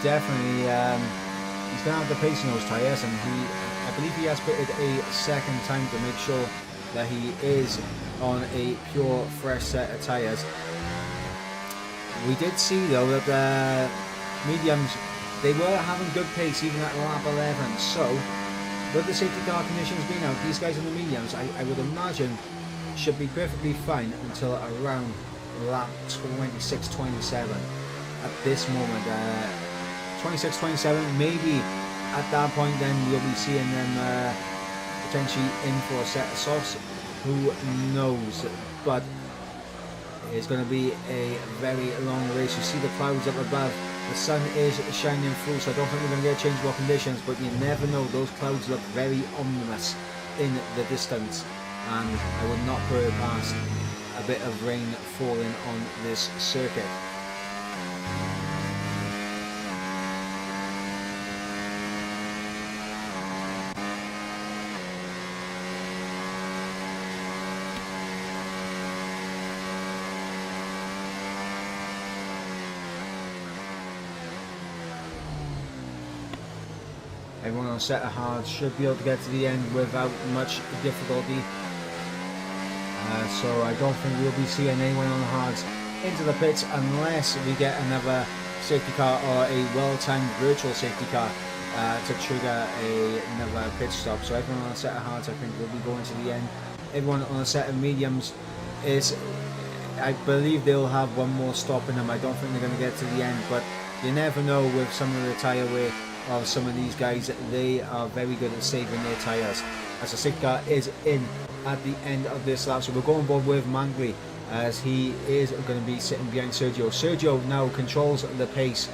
definitely he's going to have the pace in those tyres, and I believe he has put it a second time to make sure that he is on a pure fresh set of tyres. We did see though that the mediums, they were having good pace even at lap 11, so with the safety car conditions being out, these guys in the mediums, I would imagine, should be perfectly fine until around lap 26-27 at this moment. 26-27, maybe at that point then we'll be seeing them potentially in for a set of softs, who knows. But is going to be a very long race. You see the clouds up above. The sun is shining through, so I don't think we're going to get changeable conditions, but you never know. Those clouds look very ominous in the distance, and I would not put it past a bit of rain falling on this circuit. Everyone on set of hards should be able to get to the end without much difficulty. So I don't think we'll be seeing anyone on the hards into the pits unless we get another safety car or a well-timed virtual safety car to trigger another pit stop. So everyone on a set of hards, I think, will be going to the end. Everyone on a set of mediums is, I believe they'll have one more stop in them. I don't think they're going to get to the end, but you never know with some of the tyre wear of some of these guys. They are very good at saving their tyres, as the safety car is in at the end of this lap. So we're going board with Mangley, as he is going to be sitting behind Sergio. Sergio now controls the pace,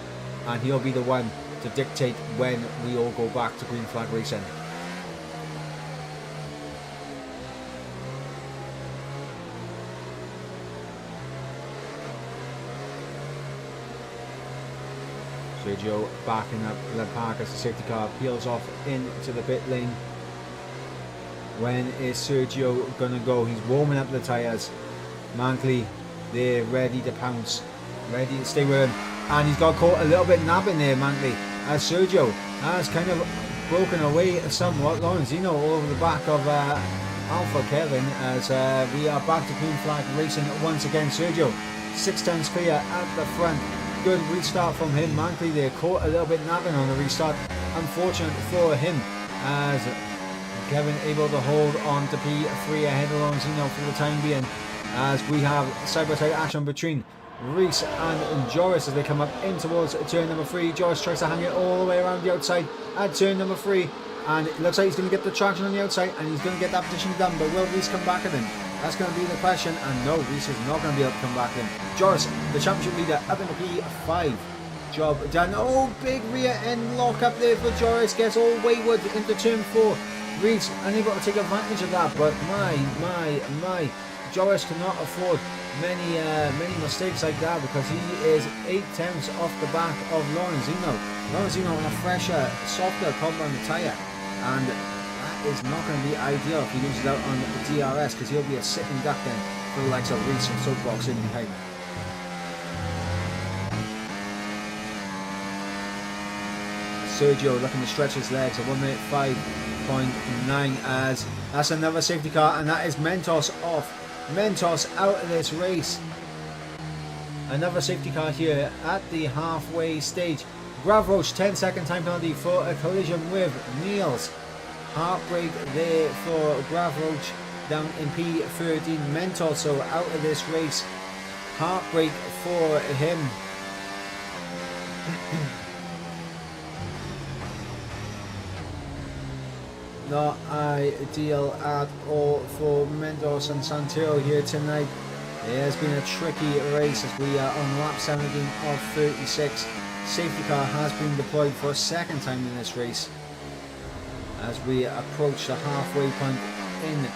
and he'll be the one to dictate when we all go back to green flag racing. Sergio backing up the pack as the safety car peels off into the pit lane. When is Sergio gonna go? He's warming up the tyres. Mangley, they're ready to pounce, ready to stay with him, and he's got caught a little bit napping there, Mangley, as Sergio has kind of broken away somewhat. Lorenzino all over the back of Alpha Kevin, as we are back to green flag racing once again. Sergio 6 tenths clear at the front. Good restart from him. Mangley there caught a little bit napping on the restart. Unfortunate for him, as Kevin able to hold on to P3 ahead of Lorenzino for the time being, as we have side-by-side action between Reese and Joris as they come up in towards turn number 3. Joris tries to hang it all the way around the outside at turn number 3, and it looks like he's going to get the traction on the outside, and he's going to get that position done, but will Reese come back at him? That's going to be the question, and no, Reese is not going to be able to come back in. Joris, the championship leader, up in the P5. Job done. Oh, big rear end lock up there for Joris. Gets all wayward into turn 4. Reese unable to take advantage of that, but my. Joris cannot afford many mistakes like that, because he is 8 tenths off the back of Lorenzino. Lorenzino on a fresher, softer compound tyre, and that is not going to be ideal if he loses out on DRS, because he'll be a sitting duck then for the likes of Reese and Soapbox in behind. Sergio looking to stretch his legs at 1 minute 5.9, as that's another safety car, and that is Mentos off. Mentos out of this race. Another safety car here at the halfway stage. Gravroach 10-second time penalty for a collision with Niels. Heartbreak there for Gravroach down in P13. Mentos so out of this race. Heartbreak for him. Not ideal at all for Mendoz and Santero here tonight. It has been a tricky race as we are on lap 17 of 36. Safety car has been deployed for a second time in this race as we approach the halfway point in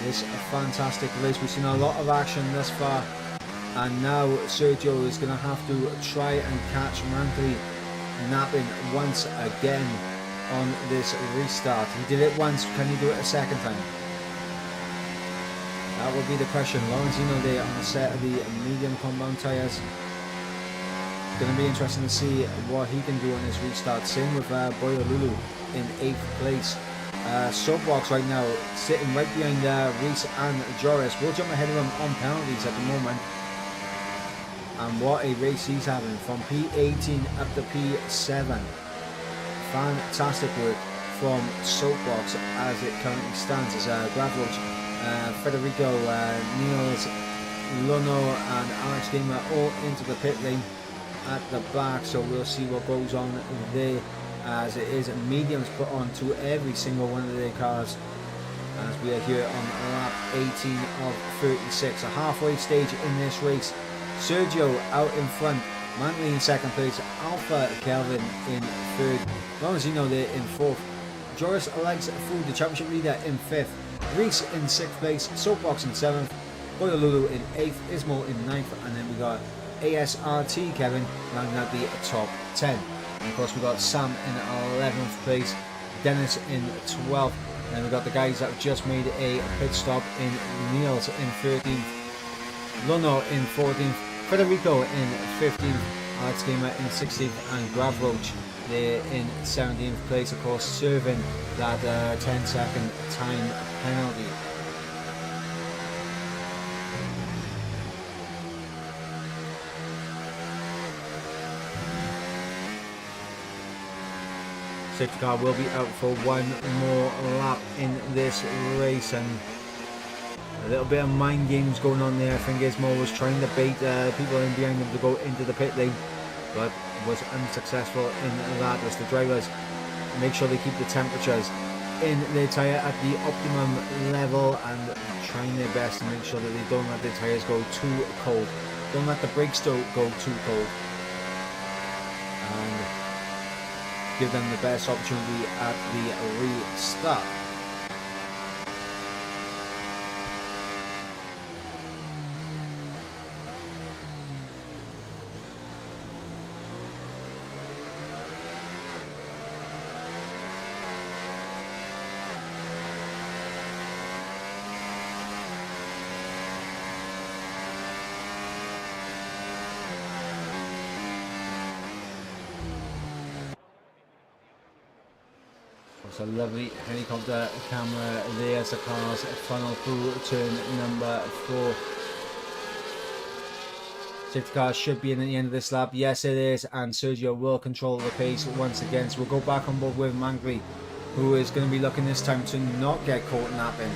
this fantastic race. We've seen a lot of action thus far, and now Sergio is going to have to try and catch Mangley napping once again on this restart. He did it once, can he do it a second time? That will be the question. Lorenzino there on the set of the medium compound tyres. Going to be interesting to see what he can do on this restart. Same with Boyolulu in 8th place. Soapbox right now sitting right behind Reese and Joris. We'll jump ahead of him on penalties at the moment. And what a race he's having from P18 up to P7. Fantastic work from Soapbox as it currently stands, as Gravroach, Federico, Niels, Luno and Alex Gamer all into the pit lane at the back, so we'll see what goes on there, as it is mediums put on to every single one of their cars, as we are here on lap 18 of 36, a halfway stage in this race. Sergio out in front, Manley in second place, Alpha Kelvin in third, Lorenzino there in fourth, Joris Alex Food, the championship leader, in fifth, Reese in sixth place, Soapbox in seventh, Boyolulu in eighth, Ismail in ninth, and then we got ASRT Kevin rounding out the top 10. And of course we got Sam in 11th place, Dennis in 12th, and we got the guys that just made a pit stop in Niels in 13th, Luno in 14th, Federico in 15th, Alex Gamer in 16th, and Gravroach there in 17th place, of course serving that 10-second time penalty. Safety car will be out for one more lap in this race, and a little bit of mind games going on there. I think Ismo was trying to bait people in behind him to go into the pit lane, but was unsuccessful in that, as the drivers make sure they keep the temperatures in their tyre at the optimum level and trying their best to make sure that they don't let their tyres go too cold. Don't let the brakes go too cold. And give them the best opportunity at the restart. It's a lovely helicopter camera there as the cars funnel through turn number 4. Safety car should be in at the end of this lap. Yes, it is, and Sergio will control the pace once again. So we'll go back on board with Mangley, who is going to be looking this time to not get caught napping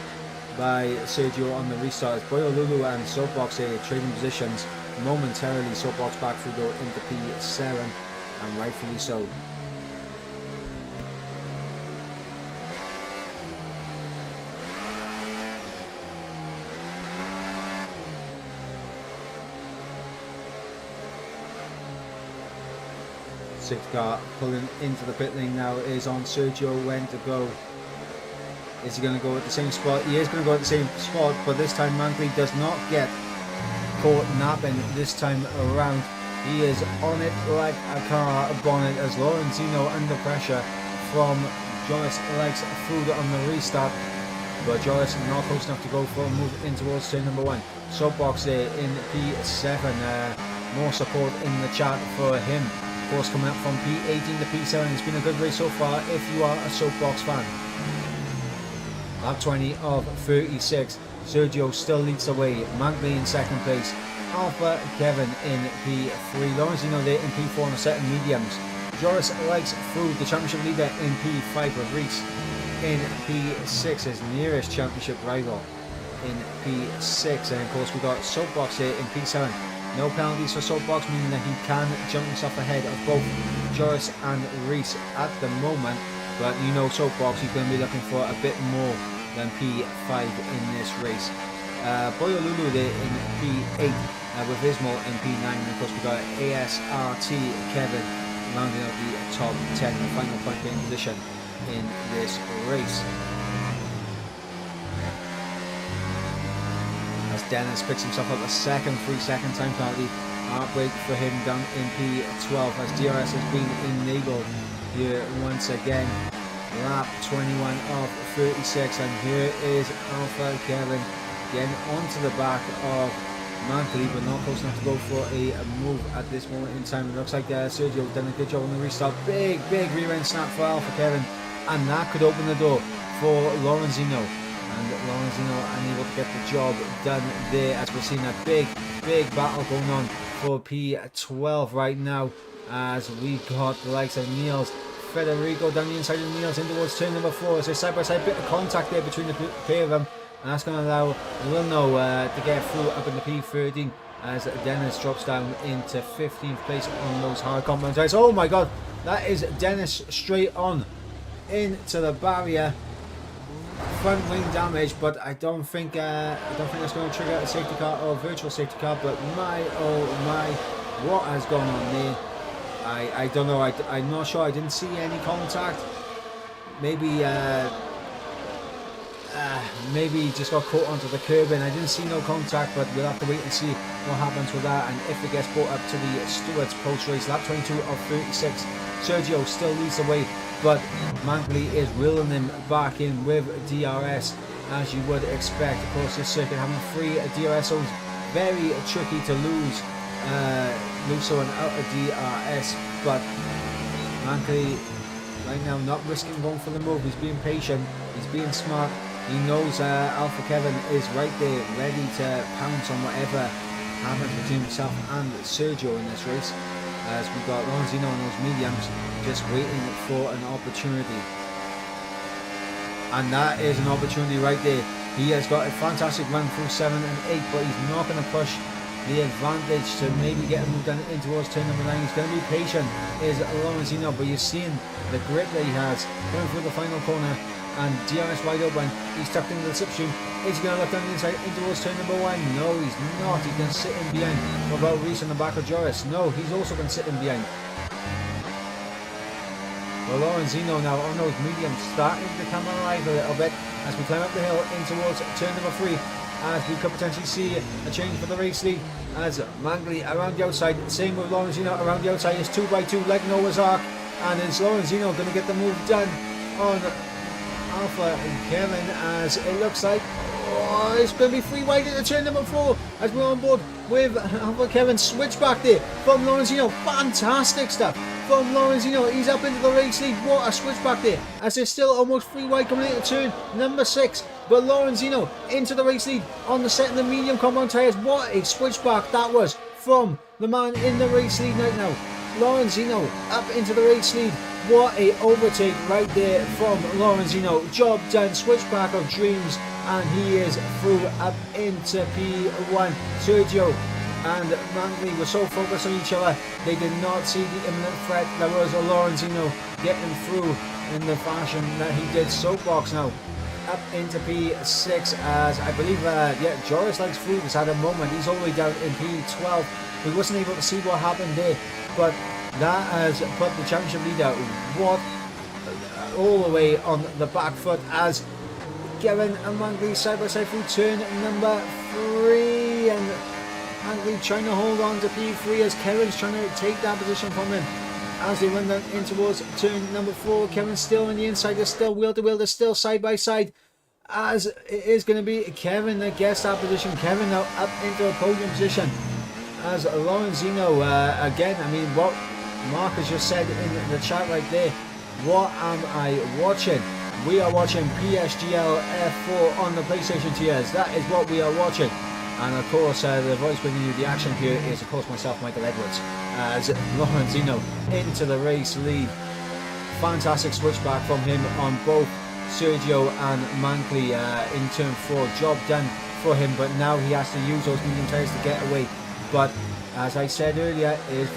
by Sergio on the restart. Boyolulu and Soapbox here trading positions momentarily. Soapbox back through go into P7, and rightfully so. Sixth car pulling into the pit lane now is on Sergio when to go. Is he going to go at the same spot? He is going to go at the same spot, but this time Mangley does not get caught napping this time around. He is on it like a car bonnet as Lorenzino under pressure from Joris likes food on the restart, but Joris not close enough to go for a move in towards turn number 1. Soapbox there in P7, more support in the chat for him. Of course, coming up from P18 to P7. It's been a good race so far if you are a Soapbox fan. Lap 20 of 36. Sergio still leads the way. Mangley in second place. Alpha Kevin in P3. Lorenzino there in P4 on a set of mediums. Joris likes food, the championship leader, in P5 with Reese in P6, his nearest championship rival in P6. And of course, we got Soapbox here in P7. No penalties for Soapbox, meaning that he can jump himself ahead of both Joris and Reese at the moment. But you know Soapbox, he's going to be looking for a bit more than P5 in this race. Boyolulu there in P8 with Ismail in P9. And of course we got ASRT Kevin rounding out the top 10, the final point gain position in this race. Dennis picks himself up a second 3-second time penalty. Heartbreak for him down in P12 as DRS has been enabled here once again. Lap 21 of 36, and here is Alpha Kevin getting onto the back of Mangley, but not close enough to go for a move at this moment in time. It looks like Sergio done a good job on the restart. Big rear end snap for Alpha Kevin, and that could open the door for Lorenzino. And Lorenzino unable to get the job done there, as we're seeing a big battle going on for P12 right now, as we got the likes of Niels, Federico down the inside of Niels in towards turn number 4. So side by side bit of contact there between the pair of them, and that's going to allow Lino to get through up into P13 as Dennis drops down into 15th place on those hard compound tires. Oh my god, that is Dennis straight on into the barrier. front wing damage, but I don't think that's going to trigger a safety car or virtual safety car. But my oh my, what has gone on there? I don't know. I'm not sure. I didn't see any contact. Maybe maybe he just got caught onto the curb, and I didn't see no contact. But we'll have to wait and see what happens with that, and if it gets brought up to the stewards post race. Lap 22 of 36. Sergio still leads the way, but Mangley is reeling him back in with DRS, as you would expect. Of course, this circuit having 3 DRS zones, very tricky to lose someone out of DRS. But Mangley right now not risking going for the move. He's being patient, he's being smart. He knows Alpha Kevin is right there, ready to pounce on whatever happens between himself and Sergio in this race, as we've got Lorenzino and those mediums just waiting for an opportunity. And that is an opportunity right there. He has got a fantastic run through 7 and 8, but he's not going to push the advantage to maybe get him moved in towards turn number 9. He's going to be patient, is Lorenzino, but you're seeing the grip that he has going through the final corner, and DRS wide open. He's tucked into the slipstream. Is he going to look down the inside in towards turn number 1? No, he's not. He's going to sit in behind. What about Reese on the back of Joris? No, he's also going to sit in behind. Well, Lorenzino now on those mediums, starting to come alive a little bit as we climb up the hill in towards turn number 3, as we could potentially see a change for the race lead, as Mangley around the outside, same with Lorenzino around the outside. It's 2x2 like Noah's Ark, and is Lorenzino going to get the move done on Alpha and Kevin, as it looks like it's going to be 3 wide into turn number 4 as we're on board with Alpha Kevin. Switch back there from Lorenzino, fantastic stuff from Lorenzino. He's up into the race lead. What a switch back there, as there's still almost 3 wide coming into turn number 6, but Lorenzino into the race lead on the set of the medium compound tyres. What a switch back that was from the man in the race lead right now. Lorenzino up into the race lead. What a overtake right there from Lorenzino. Job done, switchback of dreams, and he is through up into P1. Sergio and Mangley were so focused on each other, they did not see the imminent threat that was Lorenzino getting through in the fashion that he did. Soapbox now up into P6, as I believe Joris likes through this at a moment. He's all the way down in P12. We wasn't able to see what happened there, but that has put the championship leader all the way on the back foot, as Kevin and Mangley side by side through turn number 3, and Mangley trying to hold on to P3 as Kevin's trying to take that position from him as they run down in towards turn number 4. Kevin's still on the inside, they're still wheel to wheel, they're still side by side, as it is going to be Kevin that gets that position. Kevin now up into a podium position, as Lorenzino again, I mean, what Mark has just said in the chat right there, what am I watching? We are watching PSGL F4 on the PlayStation tiers. That is what we are watching. And of course, the voice bringing you the action here is of course myself, Michael Edwards, as Lorenzino into the race lead. Fantastic switchback from him on both Sergio and Mangley in turn 4. Job done for him, but now he has to use those medium tyres to get away. But as I said earlier, is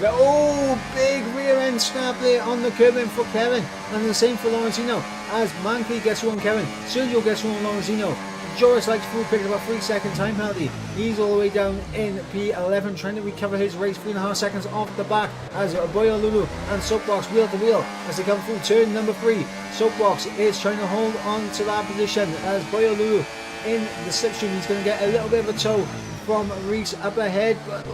big rear end snap there on the curb in for Kevin, and the same for Lorenzino as Mangley gets through on Kevin. Sergio gets through on Lorenzino. Joris likes through, picking up a 3-second time penalty. He's all the way down in P11, trying to recover his race 3.5 seconds off the back, as Boyolulu and Soapbox wheel to wheel as they come through turn number 3. Soapbox is trying to hold on to that position as Boyolulu in the slipstream. He's going to get a little bit of a tow from Reese up ahead, but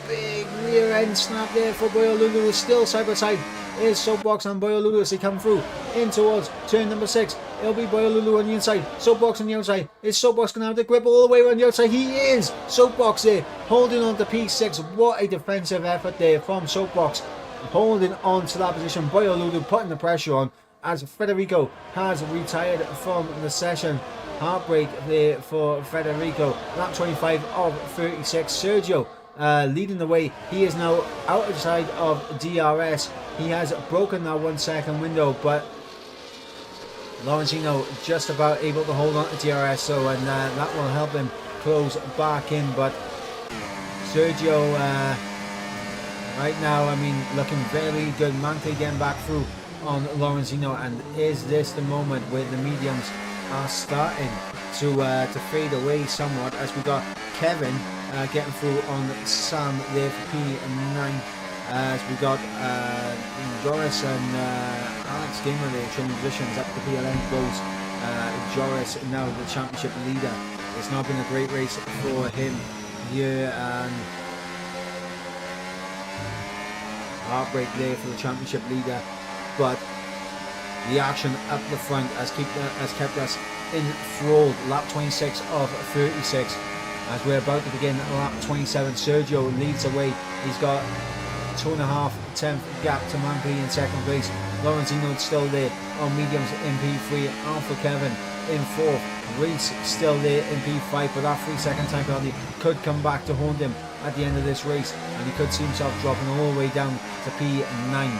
big rear end snap there for Boyolulu. Is still side by side is Soapbox and Boyolulu as they come through in towards turn number 6. It'll be Boyolulu on the inside, Soapbox on the outside. Is Soapbox going to have the grip all the way around the outside? He is! Soapbox there, holding on to P6. What a defensive effort there from Soapbox, holding on to that position. Boyolulu putting the pressure on as Federico has retired from the session. Heartbreak there for Federico. Lap 25 of 36. Sergio leading the way. He is now outside of DRS. He has broken that 1 second window, but Lorenzino just about able to hold on to DRS, so and that will help him close back in. But Sergio right now, I mean, looking very good. Mangley getting back through on Lorenzino, and is this the moment where the mediums are starting to fade away somewhat, as we got Kevin getting through on Sam there for P9, as we got Joris and Alex Gamer there changing positions up the PLN goes. Joris now the championship leader. It's not been a great race for him here, and heartbreak there for the championship leader, but the action up the front has kept us enthralled. Lap 26 of 36 as we're about to begin lap 27. Sergio leads the way. He's got 2.5 tenth gap to Mankley in second place. Lorenzino still there on mediums in P3. Alpha Kevin in fourth. Reese still there in P5, but that 3-second time penalty could come back to haunt him at the end of this race, and he could see himself dropping all the way down to P9.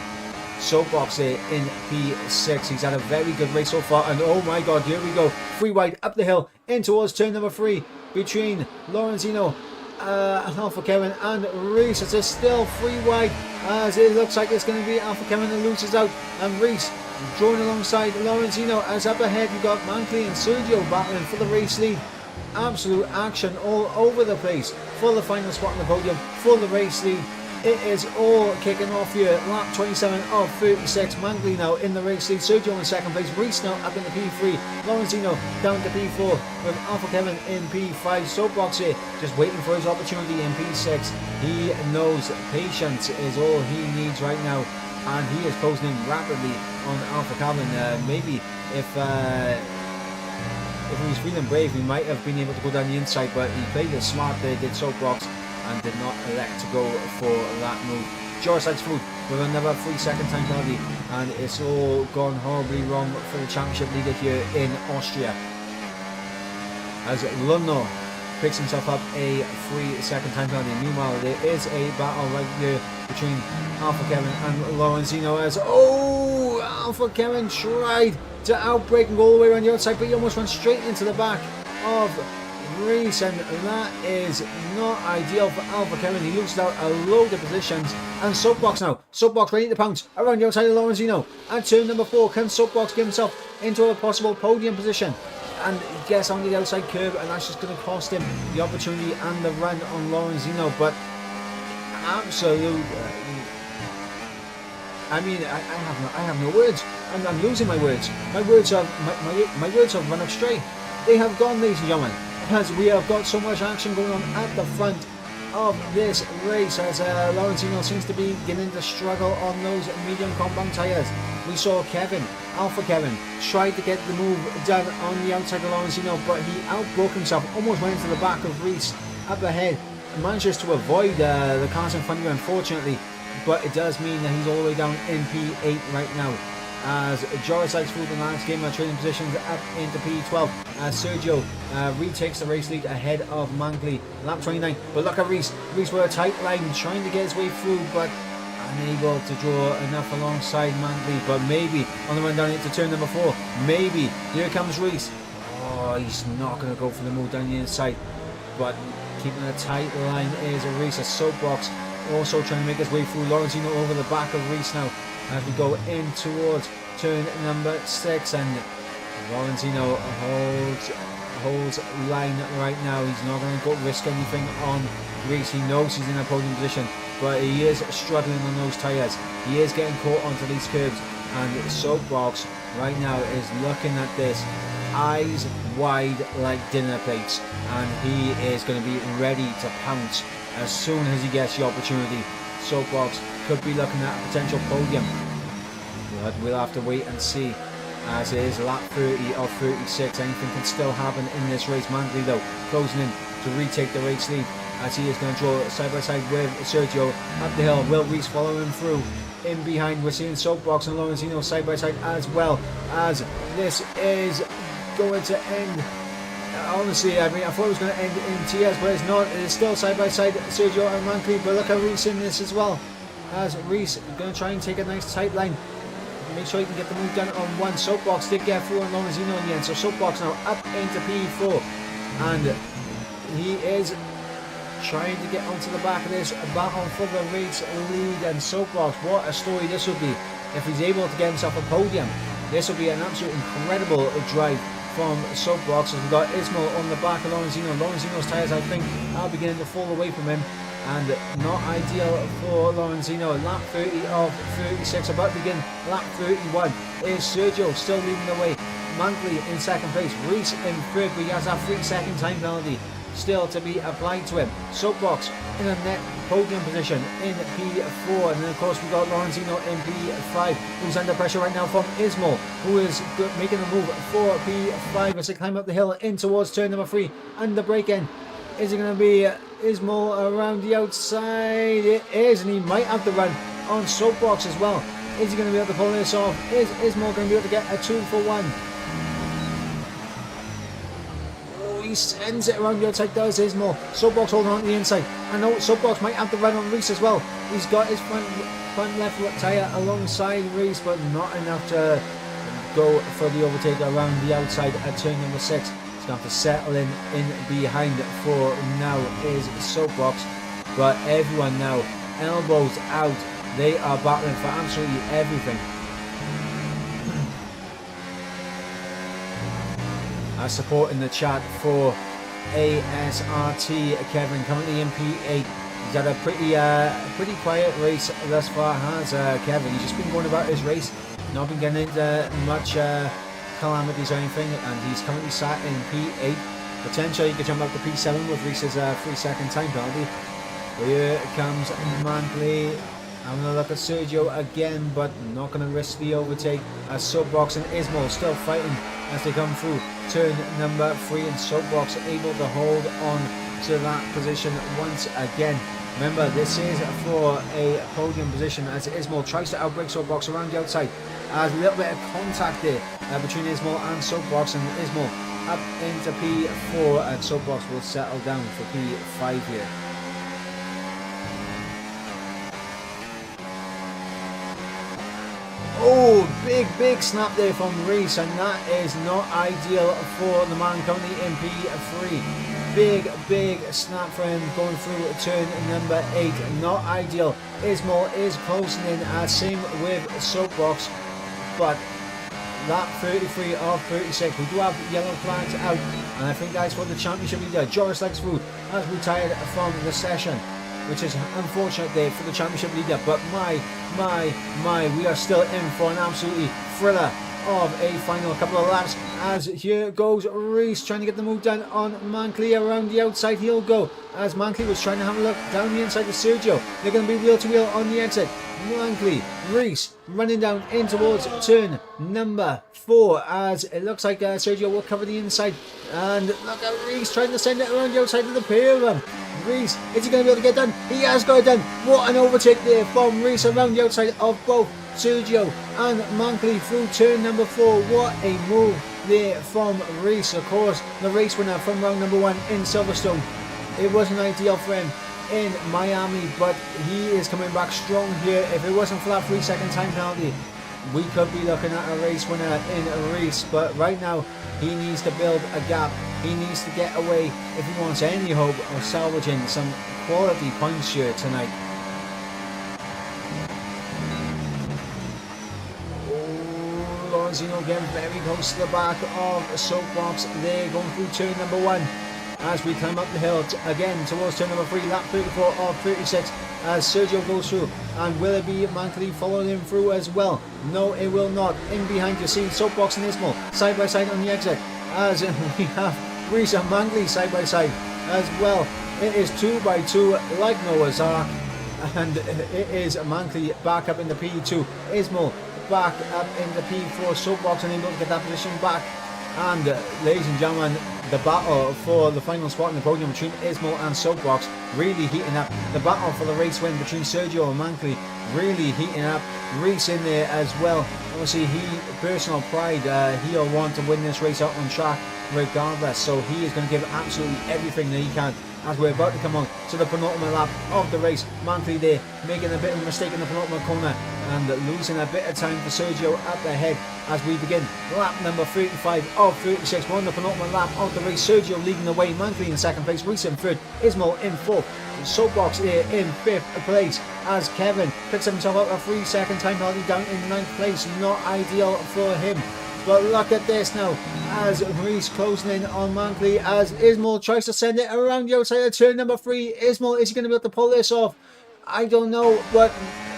Soapbox there in P6. He's had a very good race so far, and oh my god, here we go. 3 wide up the hill in towards turn number 3 between Lorenzino, Alpha Kevin and Reese. It's still 3 wide, as it looks like it's going to be Alpha Kevin that loses out, and Reese drawing alongside Lorenzino. As up ahead we've got Mankley and Sergio battling for the race lead. Absolute action all over the place for the final spot on the podium for the race lead. It is all kicking off here. Lap 27 of 36. Mankley now in the race lead. Sergio in second place. Reese now up in the P3. Lorenzino down to P4 with Alpha Kevin in P5. Soapbox here just waiting for his opportunity in P6. He knows patience is all he needs right now, and he is closing in rapidly on Alpha Kevin. Maybe if he was feeling brave, he might have been able to go down the inside, but he played it smart there, did Soapbox, and did not elect to go for that move. Joris likes food with another 3-second time penalty, and it's all gone horribly wrong for the championship leader here in Austria, as Lunno picks himself up a 3-second time penalty. Meanwhile, there is a battle right here between Alpha Kevin and Lorenzino, as Alpha Kevin tried to outbrake and go all the way around the outside, but he almost went straight into the back of Reese, and that is not ideal for Alpha Kevin. He loses out a load of positions, and Soapbox now. Soapbox ready to pounce around the outside of Lorenzino. At turn number 4, can Soapbox get himself into a possible podium position? And he gets onto the outside curve, and that's just going to cost him the opportunity and the run on Lorenzino. But absolute, I mean, I have no words. I'm losing my words. My words have run astray. They have gone, ladies and gentlemen, because we have got so much action going on at the front of this race, as Lorenzino seems to be beginning to struggle on those medium compound tyres. We saw Kevin, Alpha Kevin, tried to get the move done on the outside of Lorenzino, but he outbroke himself, almost went into the back of Reese up ahead, manages to avoid the cars in front of him, unfortunately, but it does mean that he's all the way down in P8 right now, as Joris likes food and Alex Gamer trading positions up into P12, as Sergio retakes the race lead ahead of Mankley, lap 29. But look at Reese with a tight line, trying to get his way through, but unable to draw enough alongside Mankley. But maybe on the run down into turn number 4, maybe here comes Reese. Oh, he's not going to go for the move down the inside, but keeping a tight line is a Reese. A Soapbox also trying to make his way through. Lorenzino over the back of Reese now as we go in towards turn number 6, and Lorenzino holds line right now. He's not going to go risk anything on Reese. He knows he's in a podium position, but he is struggling on those tyres. He is getting caught onto these curbs, and Soapbox right now is looking at this eyes wide like dinner plates, and he is going to be ready to pounce as soon as he gets the opportunity. Soapbox could be looking at a potential podium, but we'll have to wait and see, as it is lap 30 of 36. Anything can still happen in this race. Mankley though closing in to retake the race lead, as he is going to draw side by side with Sergio up the hill. Will Reese follow him through in behind? We're seeing Soapbox and Lorenzino side by side, as well as this is going to end. Honestly, I mean, I thought it was going to end in tears, but it's not. It's still side by side, Sergio and Mankley. But look at Reese in this as well, as Reese going to try and take a nice tight line, make sure he can get the move done on one. Soapbox did get through on Lorenzino in the end, so Soapbox now up into P4, and he is trying to get onto the back of this battle for the race lead. And Soapbox, what a story this would be if he's able to get himself a podium. This will be an absolute incredible drive from Soapbox as we got Ismail on the back of Lorenzino. Lorenzino's tyres, I think, are beginning to fall away from him, and not ideal for Lorenzino. Lap 30 of 36 about to begin. Lap 31 is Sergio still leading the way. Mantley in second place, Reese in third, but he has a 3-second time penalty still to be applied to him. Soapbox in a net podium position in P4, and then of course we got Lorenzino in P5, who's under pressure right now from Ismail, who is making a move for P5 as they climb up the hill in towards turn number 3 and the break in. Is it going to be Ismail around the outside? It is, and he might have to run on Soapbox as well. Is he going to be able to pull this off? Is Ismail going to be able to get a 2-for-1? He sends it around the outside, does Ismail. Soapbox holding on to the inside. I know Soapbox might have to run on Reese as well. He's got his front left tyre alongside Reese, but not enough to go for the overtake around the outside at turn number 6. He's going to have to settle in behind for now is Soapbox. But everyone now, elbows out. They are battling for absolutely everything. Support in the chat for ASRT Kevin, currently in P8. He's had a pretty quiet race thus far, has Kevin. He's just been going about his race, not been getting into much calamities or anything, and he's currently sat in P8. Potentially he could jump up to P7 with Reese's 3-second time penalty. Here comes Mantley. I'm going to look at Sergio again, but not going to risk the overtake as Soapbox and Ismail still fighting as they come through turn number 3, and Soapbox able to hold on to that position once again. Remember, this is for a podium position as Ismail tries to outbrake Soapbox around the outside. As a little bit of contact there between Ismail and Soapbox, and Ismail up into P4, and Soapbox will settle down for P5 here. Oh, big snap there from Reese, and that is not ideal for the man currently in P3. Big snap for him going through turn number 8. Not ideal. Ismail is closing in, same with Soapbox, but lap 33 of 36. We do have yellow flags out, and I think that's what the championship leader, Joris Lexfood, has retired from the session, which is unfortunate there for the championship leader. But my, we are still in for an absolutely thriller of a final couple of laps, as here goes Reese trying to get the move done on Mantley around the outside. He'll go as Mantley was trying to have a look down the inside of Sergio. They're going to be wheel to wheel on the exit. Mantley, Reese running down in towards turn number 4, as it looks like Sergio will cover the inside, and look at Reese trying to send it around the outside of the pair of them. Reese, is he going to be able to get done? He has got it done. What an overtake there from Reese around the outside of both Sergio and Mantley through turn number 4. What a move there from Reese. Of course, the race winner from round number 1 in Silverstone. It wasn't ideal for him in Miami, but he is coming back strong here. If it wasn't for that 3-second time penalty, we could be looking at a race winner in Reese. But right now, he needs to build a gap. He needs to get away if he wants any hope of salvaging some quality points here tonight. Lorenzino getting very close to the back of Soapbox there, going through turn number 1 as we climb up the hill again towards turn number 3, lap 34 of 36, as Sergio goes through. And will it be Mantley following him through as well? No, it will not. In behind, you see Soapbox and Ismail side by side on the exit, as we have Reese and Mantley side by side as well. It is 2 by 2 like Noah's Ark, and it is Mantley back up in the P2, Ismail back up in the P4, Soapbox unable to get that position back. And ladies and gentlemen, the battle for the final spot in the podium between Ismail and Soapbox really heating up. The battle for the race win between Sergio and Mantley really heating up. Reese in there as well. Obviously, personal pride, he'll want to win this race out on track regardless. So he is going to give absolutely everything that he can as we're about to come on to the penultimate lap of the race. Mantley there making a bit of a mistake in the penultimate corner and losing a bit of time for Sergio up ahead as we begin lap number 35 of 36. We're on the penultimate lap of the race. Sergio leading the way, Mantley in second place, Reese in third, Ismail in fourth, Soapbox here in 5th place as Kevin picks himself up a 3-second time penalty down in 9th place. Not ideal for him. But look at this now, as Reese closing in on Mankley, as Ismail tries to send it around the outside of turn number 3. Ismail, is he going to be able to pull this off? I don't know, but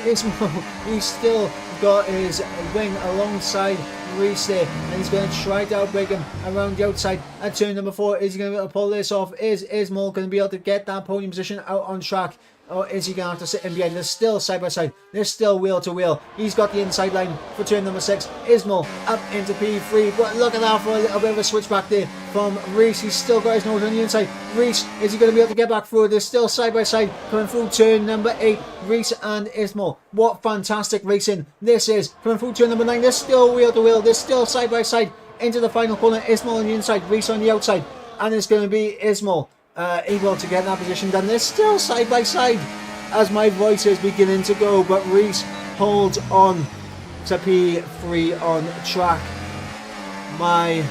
Ismail, he's still got his wing alongside Reese there, and he's going to try to outbreak him around the outside at turn number 4. Is he going to be able to pull this off? Is Ismail going to be able to get that podium position out on track? Or is he going to have to sit in behind? They're still side by side. They're still wheel to wheel. He's got the inside line for turn number 6. Ismail up into P3. But look at that for a little bit of a switch back there from Reese. He's still got his nose on the inside. Reese, is he going to be able to get back through? They're still side by side coming through turn number 8. Reese and Ismail. What fantastic racing this is. Coming through turn number 9. They're still wheel to wheel. They're still side by side into the final corner. Ismail on the inside. Reese on the outside. And it's going to be Ismail able to get that position done. They're still side by side as my voice is beginning to go, but Reese holds on to P3 on track. My,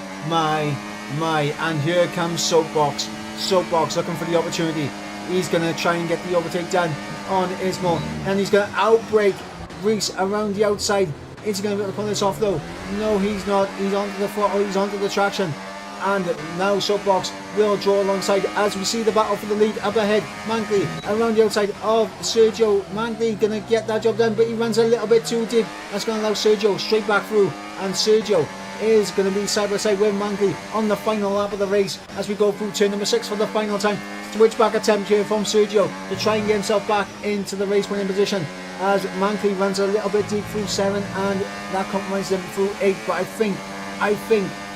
and here comes Soapbox. Soapbox looking for the opportunity. He's going to try and get the overtake done on Ismail, and he's going to outbreak Reese around the outside. Is he going to be able to pull this off though? No, he's not. He's onto the throttle, he's onto the traction. And now Soapbox will draw alongside as we see the battle for the lead up ahead. Mankley around the outside of Sergio. Mankley going to get that job done, but he runs a little bit too deep. That's going to allow Sergio straight back through. And Sergio is going to be side by side with Mankley on the final lap of the race as we go through turn number 6 for the final time. Switchback attempt here from Sergio to try and get himself back into the race winning position as Mankley runs a little bit deep through 7, and that compromises him through 8. But I think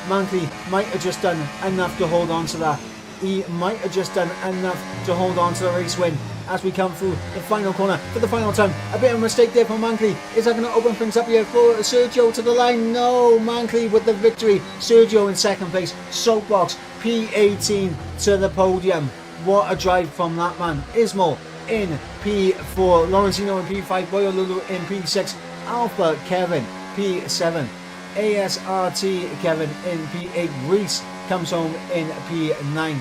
Mankley might have just done enough to hold on to that. He might have just done enough to hold on to the race win as we come through the final corner for the final time. A bit of a mistake there from Mankley. Is that going to open things up here for Sergio to the line? No, Mankley with the victory. Sergio in second place. Soapbox P18 to the podium. What a drive from that man. Ismail in P4, Lorenzino in P5, Boyolulu in P6, Alpha Kevin P7, ASRT Kevin in P8, Reese comes home in P9,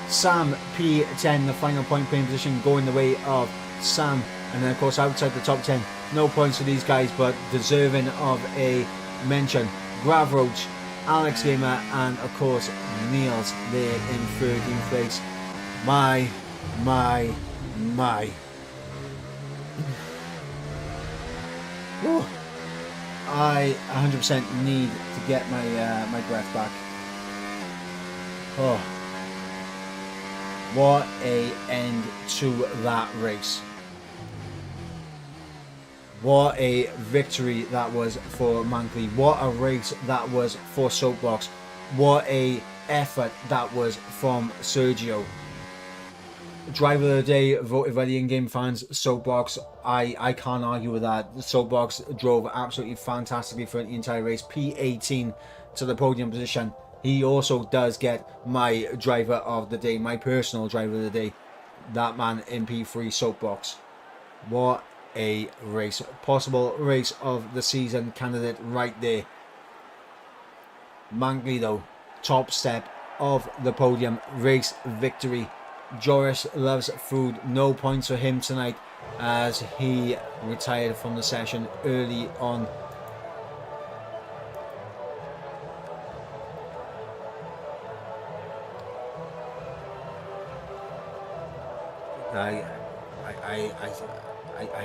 Sam P10, the final point playing position going the way of Sam, and then of course outside the top 10, no points for these guys but deserving of a mention. Grav Roach, Alex Gamer, and of course Niels there in 13th place. My. Whew. I 100% need to get my my breath back. Oh, what a end to that race. What a victory that was for Mankley. What a race that was for Soapbox. What a effort that was from Sergio. Driver of the day voted by the in-game fans, Soapbox. I can't argue with that. Soapbox drove absolutely fantastically for the entire race. P18 to the podium position. He also does get my driver of the day, my personal driver of the day. That man in P3, Soapbox. What a race. Possible race of the season candidate right there. Mankley though, top step of the podium, race victory. Joris loves food. No points for him tonight as he retired from the session early on. I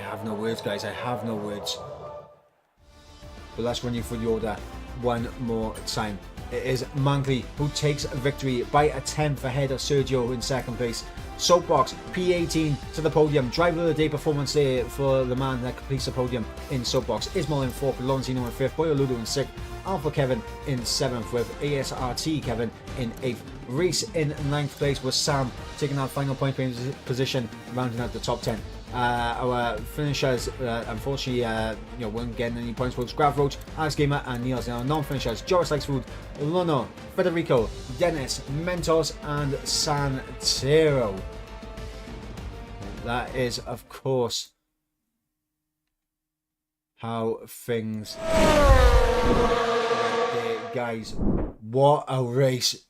have no words, guys. I have no words. But let's run you through the order one more time. It is Mankley who takes a victory by a 10th ahead of Sergio in second place. Soapbox P18 to the podium. Driver of the day performance there for the man that completes the podium in Soapbox. Ismail in 4th, Lorenzino in 5th, Boyoludo in 6th, Alpha Kevin in 7th with ASRT Kevin in 8th. Reese in 9th place with Sam taking that final point position, rounding out the top 10. Our finishers, unfortunately, weren't getting any points. For Grav Roach, Alex Gamer, and Niels. Our non-finishers: Joris Likes Food, Lono, Federico, Dennis, Mentos, and Santero. That is, of course, how things. Guys, what a race!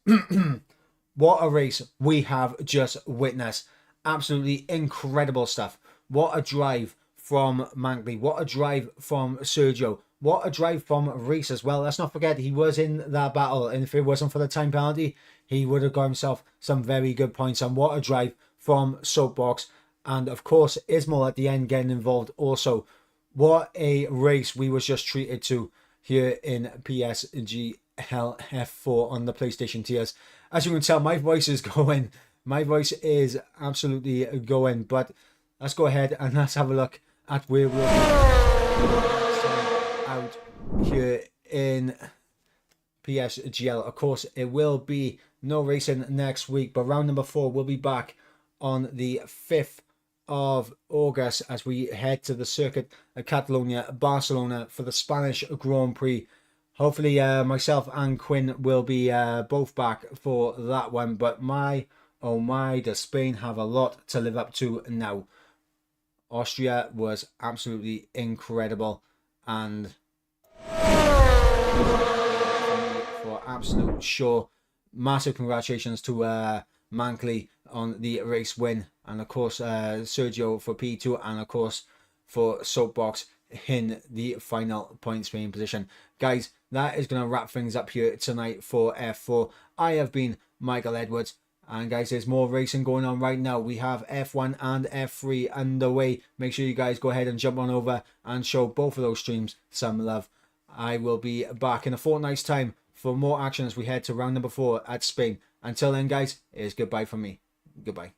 What a race we have just witnessed. Absolutely incredible stuff. What a drive from Mankley. What a drive from Sergio. what a drive from Reese as well. Let's not forget he was in that battle, and if it wasn't for the time penalty, he would have got himself some very good points. And what a drive from Soapbox. And of course, Ismail at the end getting involved also. What a race we was just treated to here in PSGL F4 on the PlayStation tiers. As you can tell, my voice is going. My voice is absolutely going. But let's go ahead and let's have a look at where we'll be out here in PSGL. Of course, it will be no racing next week, but round number 4 will be back on the 5th of August as we head to the circuit of Catalonia, Barcelona for the Spanish Grand Prix. Hopefully myself and Quinn will be both back for that one, but oh my, does Spain have a lot to live up to now. Austria was absolutely incredible, and for absolute sure, massive congratulations to Mankley on the race win, and of course Sergio for P2, and of course for Soapbox in the final points winning position. Guys, that is going to wrap things up here tonight for F4. I have been Michael Edwards, and guys, there's more racing going on right now. We have F1 and F3 underway. Make sure you guys go ahead and jump on over and show both of those streams some love. I will be back in a fortnight's time for more action as we head to round number 4 at Spain. Until then, guys, it is goodbye from me. Goodbye.